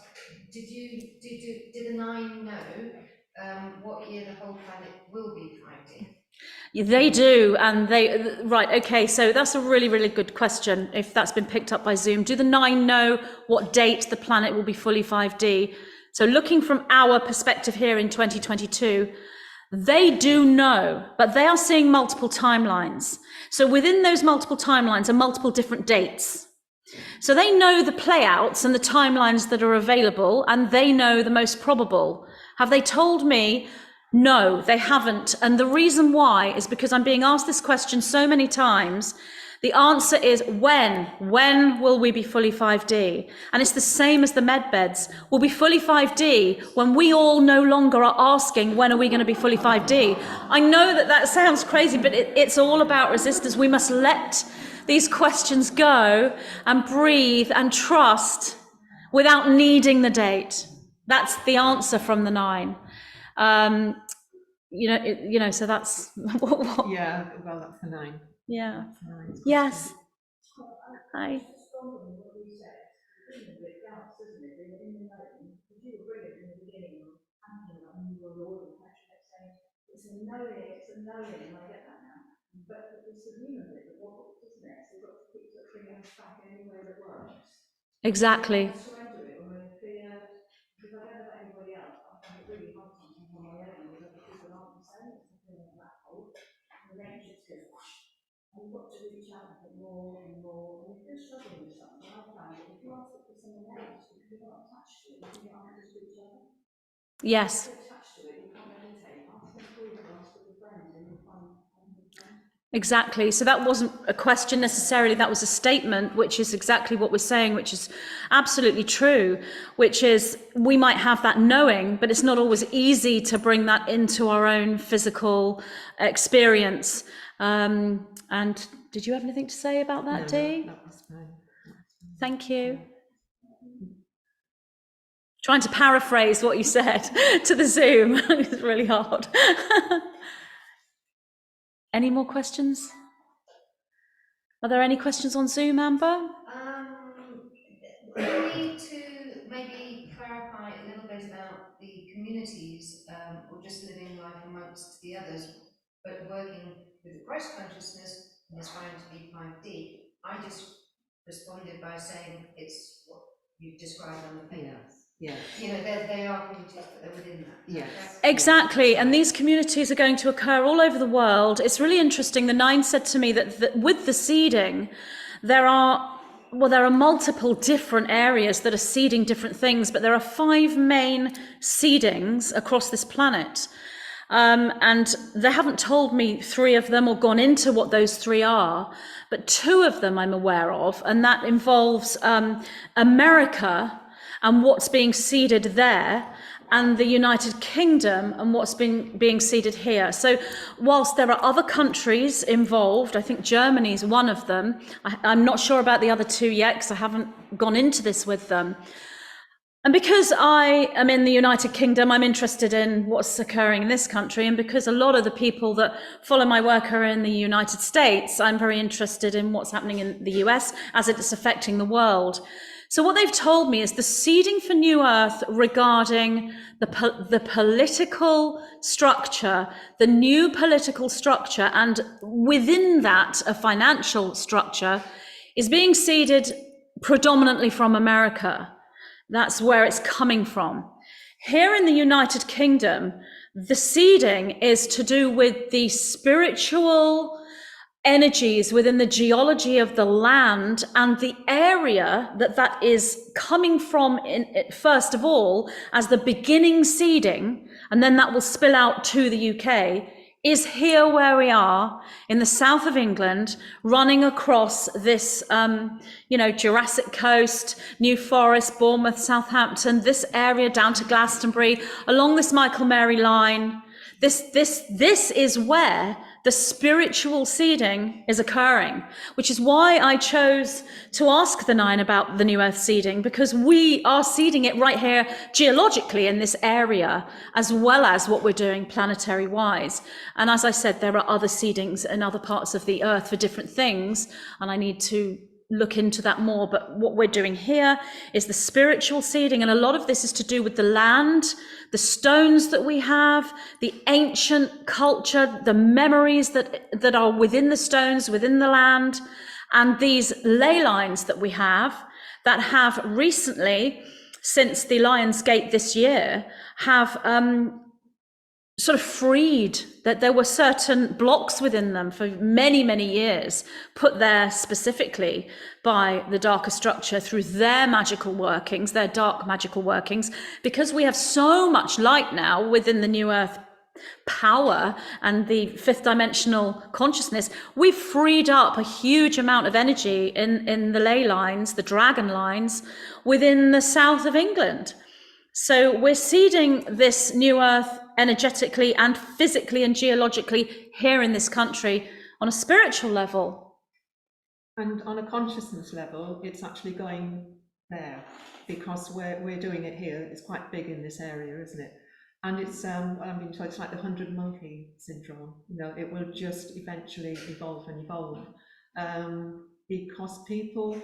did the 9 know what year the whole planet will be 5D? They do, and right, okay, so that's a really good question, if that's been picked up by Zoom. Do the 9 know what date the planet will be fully 5D? So looking from our perspective here in 2022, they do know, but they are seeing multiple timelines. So within those multiple timelines are multiple different dates. So they know the playouts and the timelines that are available, and they know the most probable. Have they told me? No, they haven't. And the reason why is because I'm being asked this question so many times. The answer is when. When will we be fully 5D? And it's the same as the med beds. We'll be fully 5D when we all no longer are asking, when are we going to be fully 5D? I know that sounds crazy, but it's all about resistance. We must let these questions go and breathe and trust without needing the date. That's the answer from the 9. So that's what. Yeah, well, that's the 9. Yeah. That's the 9. Yes. Hi. It's a knowing, and I get that now. But it's the human bit that what isn't it? So you've got to keep bringing us back anyway that works. Exactly. Surrender it when I fear, because I don't know about anybody else, I find it really hard sometimes on my own with other people aren't the same. It's a feeling of that hole. And then it just goes whoosh. And you've got to reach out for more and more. And if you're struggling with something, I found that if you ask it for someone else, because you're not attached to it, you can get answers to each other. Yes. If you're attached to it, you can't meditate. Ask them for you, ask for the friend, and you'll find a friend. Exactly. So that wasn't a question necessarily, that was a statement, which is exactly what we're saying, which is absolutely true, which is we might have that knowing, but it's not always easy to bring that into our own physical experience. And did you have anything to say about that, Dee? No, that was fine. Thank you. Trying to paraphrase what you said to the Zoom. It's really hard. Any more questions? Are there any questions on Zoom, Amber? We need to maybe clarify a little bit about the communities, or just living life amongst the others, but working with the Christ consciousness and aspiring to be 5D. I just responded by saying it's what you've described on the paper. Yes. You know, they are communities, but they're within that. Yes. Exactly, and these communities are going to occur all over the world. It's really interesting. The 9 said to me that with the seeding, there are multiple different areas that are seeding different things, but there are 5 main seedings across this planet. And they haven't told me 3 of them or gone into what those 3 are, but 2 of them I'm aware of, and that involves America and what's being seeded there, and the United Kingdom and what's being seeded here. So whilst there are other countries involved, I think Germany is one of them. I'm not sure about the other 2 yet, because I haven't gone into this with them. And because I am in the United Kingdom, I'm interested in what's occurring in this country. And because a lot of the people that follow my work are in the United States, I'm very interested in what's happening in the US as it's affecting the world. So what they've told me is the seeding for New Earth regarding the political structure, the new political structure, and within that, a financial structure, is being seeded predominantly from America. That's where it's coming from. Here in the United Kingdom, the seeding is to do with the spiritual energies within the geology of the land and the area that is coming from, first of all, as the beginning seeding, and then that will spill out to the UK, is here where we are in the south of England, running across this, Jurassic Coast, New Forest, Bournemouth, Southampton, this area down to Glastonbury, along this Michael Mary line. This is where the spiritual seeding is occurring, which is why I chose to ask the 9 about the New Earth seeding, because we are seeding it right here geologically in this area, as well as what we're doing planetary wise. And as I said, there are other seedings in other parts of the earth for different things, and I need to look into that more. But what we're doing here is the spiritual seeding, and a lot of this is to do with the land, the stones that we have, the ancient culture, the memories that are within the stones, within the land, and these ley lines that we have that have recently, since the Lion's Gate this year, have sort of freed, that there were certain blocks within them for many, many years, put there specifically by the darker structure through their magical workings, their dark magical workings, because we have so much light now within the New Earth power and the fifth dimensional consciousness. We've freed up a huge amount of energy in the ley lines, the dragon lines, within the south of England. So we're seeding this New Earth energetically and physically and geologically here in this country on a spiritual level. And on a consciousness level, it's actually going there, because we're doing it here. It's quite big in this area, isn't it? And it's, I'm being told, it's like the 100 monkey syndrome. It will just eventually evolve and evolve, because people,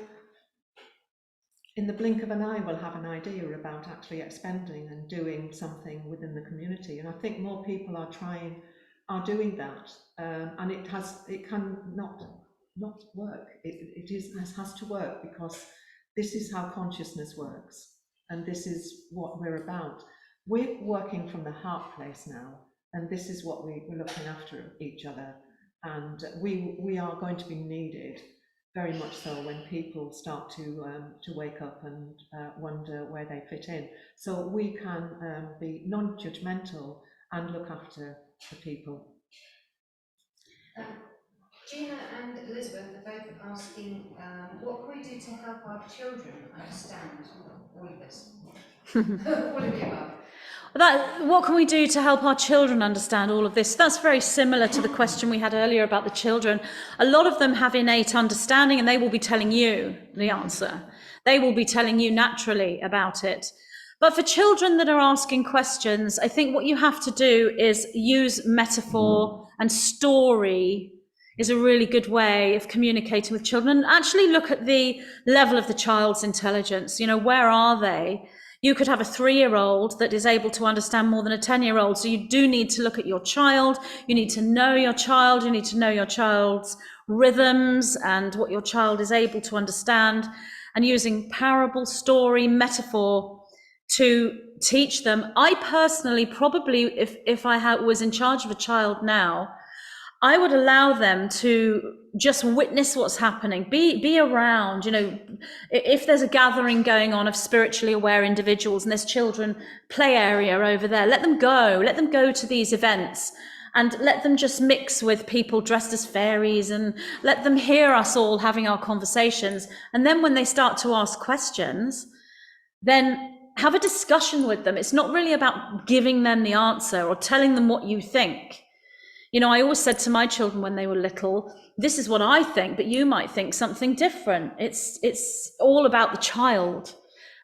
in the blink of an eye, will have an idea about actually expanding and doing something within the community. And I think more people are doing that, and it can not work. It has to work, because this is how consciousness works, and this is what we're about. We're working from the heart place now, and this is what we're looking after each other, and we are going to be needed very much so when people start to wake up and wonder where they fit in. So we can be non-judgmental and look after the people. Gina and Elizabeth are both asking, what can we do to help our children understand all of this? All of the above. What can we do to help our children understand all of this? That's very similar to the question we had earlier about the children. A lot of them have innate understanding, and they will be telling you the answer. They will be telling you naturally about it. But for children that are asking questions, I think what you have to do is use metaphor, and story is a really good way of communicating with children, and actually look at the level of the child's intelligence. Where are they? You could have a 3-year-old that is able to understand more than a 10-year-old. So you do need to look at your child. You need to know your child. You need to know your child's rhythms and what your child is able to understand, and using parable, story, metaphor to teach them. I personally, probably, if I was in charge of a child now, I would allow them to just witness what's happening, be around. If there's a gathering going on of spiritually aware individuals and there's children play area over there, let them go to these events, and let them just mix with people dressed as fairies, and let them hear us all having our conversations. And then when they start to ask questions, then have a discussion with them. It's not really about giving them the answer or telling them what you think. I always said to my children when they were little, this is what I think, but you might think something different. It's all about the child.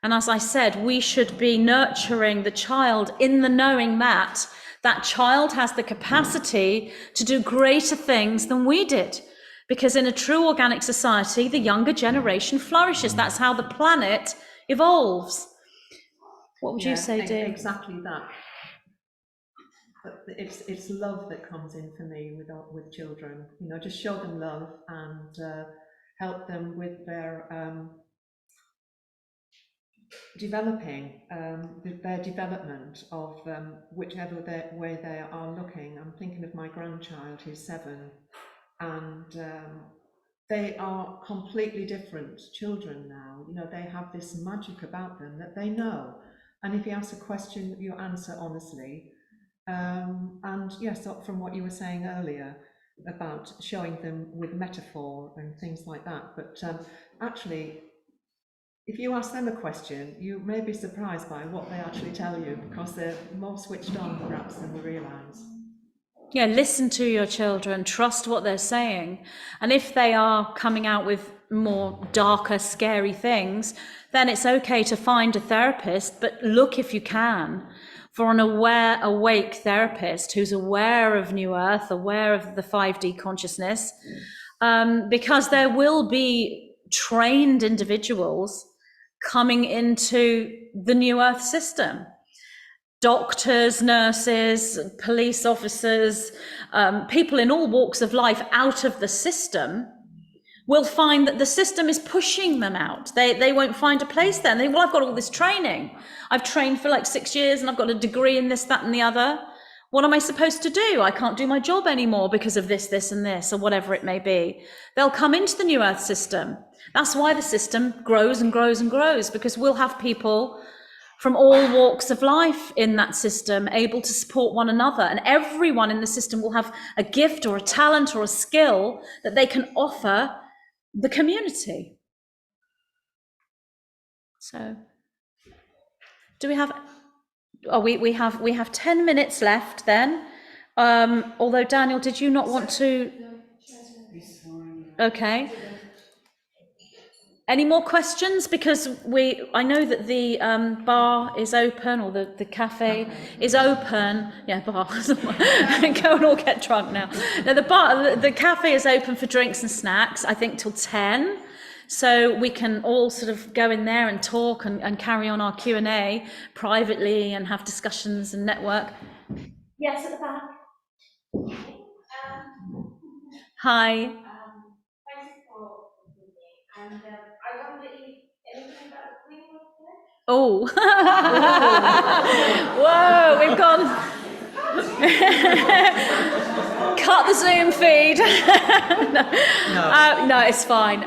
And as I said, we should be nurturing the child in the knowing that that child has the capacity to do greater things than we did. Because in a true organic society, the younger generation flourishes. That's how the planet evolves. What would you say, Dee? Exactly that. But it's love that comes in for me with children. Just show them love and help them with their development of whichever way they are looking. I'm thinking of my grandchild who's 7, and they are completely different children now. They have this magic about them that they know. And if you ask a question, you answer honestly. And yes, from what you were saying earlier about showing them with metaphor and things like that. But actually, if you ask them a question, you may be surprised by what they actually tell you, because they're more switched on perhaps than we realise. Yeah, listen to your children, trust what they're saying. And if they are coming out with more darker, scary things, then it's okay to find a therapist, but look if you can for an aware, awake therapist who's aware of New Earth, aware of the 5D consciousness, because there will be trained individuals coming into the New Earth system. Doctors, nurses, police officers, people in all walks of life out of the system will find that the system is pushing them out. They won't find a place there. And they, well, I've got all this training. I've trained for like 6 years and I've got a degree in this, that, and the other. What am I supposed to do? I can't do my job anymore because of this, this, and this, or whatever it may be. They'll come into the New Earth system. That's why the system grows and grows and grows, because we'll have people from all walks of life in that system, able to support one another. And everyone in the system will have a gift or a talent or a skill that they can offer the community. So, do we have, oh, we have 10 minutes left then. Although Daniel, did you not want to? Okay. Any more questions? Because I know that the bar is open, or the cafe is open. Yeah, bar. Go and all get drunk now. No, the cafe is open for drinks and snacks, I think, till 10. So we can all sort of go in there and talk and carry on our Q&A privately and have discussions and network. Yes, at the back. Hi. Thank you for and I wonder if anything about the Queen was there? Oh. Whoa, we've gone. Cut the Zoom feed. No, it's fine.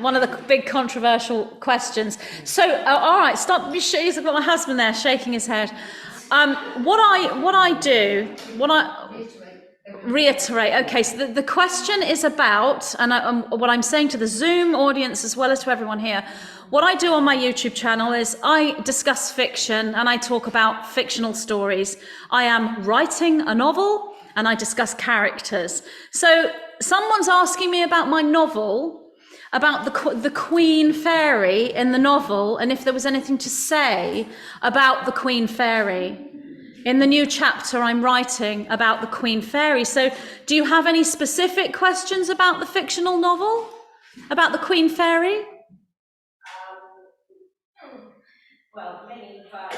One of the big controversial questions. So, all right, stop. I've got my husband there shaking his head. Reiterate. Okay, so the question is about, and what I'm saying to the Zoom audience as well as to everyone here, what I do on my YouTube channel is I discuss fiction and I talk about fictional stories. I am writing a novel and I discuss characters. So someone's asking me about my novel, about the Queen Fairy in the novel, and if there was anything to say about the Queen Fairy. In the new chapter, I'm writing about the Queen Fairy. So do you have any specific questions about the fictional novel? About the Queen Fairy? Well, many, but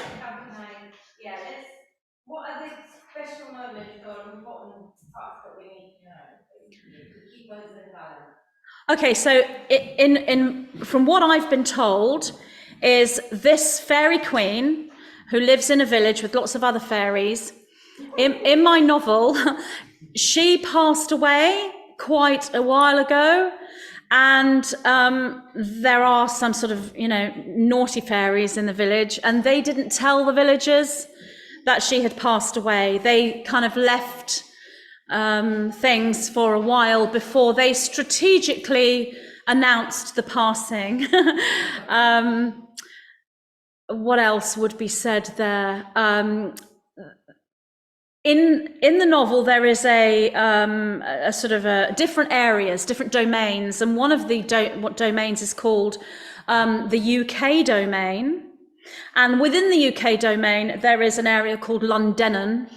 what are the special moments or important parts that we need to know to keep us in balance? Okay, so from what I've been told, is this fairy queen who lives in a village with lots of other fairies. In my novel, she passed away quite a while ago, and there are some sort of, naughty fairies in the village, and they didn't tell the villagers that she had passed away. They kind of left things for a while before they strategically announced the passing. What else would be said there? In the novel, there is a sort of different areas, different domains, and one of the domains is called the UK domain. And within the UK domain, there is an area called London,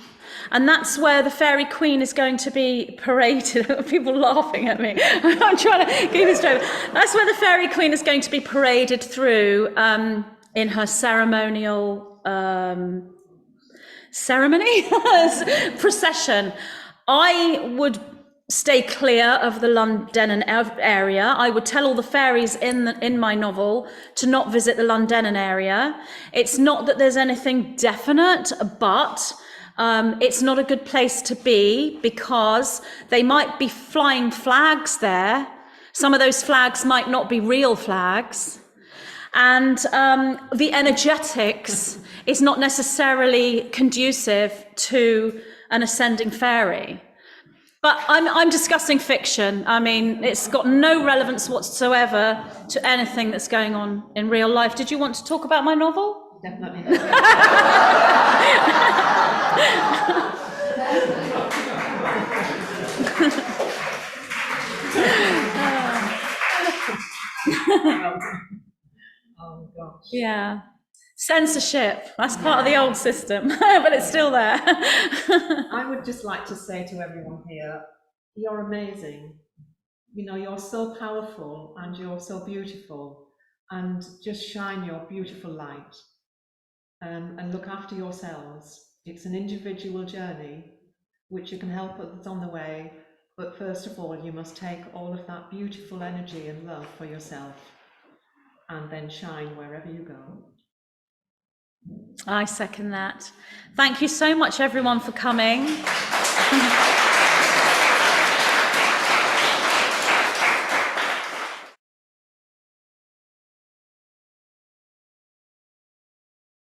and that's where the Fairy Queen is going to be paraded. People laughing at me. I'm trying to keep this straight. That's where the Fairy Queen is going to be paraded through in her ceremonial procession. I would stay clear of the London area. I would tell all the fairies in my novel to not visit the London area. It's not that there's anything definite, but it's not a good place to be because they might be flying flags there. Some of those flags might not be real flags. and the energetics is not necessarily conducive to an ascending fairy. But I'm discussing fiction. I mean, it's got no relevance whatsoever to anything that's going on in real life. Did you want to talk about my novel? Definitely. Oh gosh. Yeah. Censorship. That's part of the old system, but it's still there. I would just like to say to everyone here, you're amazing. You know, you're so powerful and you're so beautiful, and just shine your beautiful light, and look after yourselves. It's an individual journey which you can help others on the way, but first of all, you must take all of that beautiful energy and love for yourself and then shine wherever you go. I second that. Thank you so much, everyone, for coming.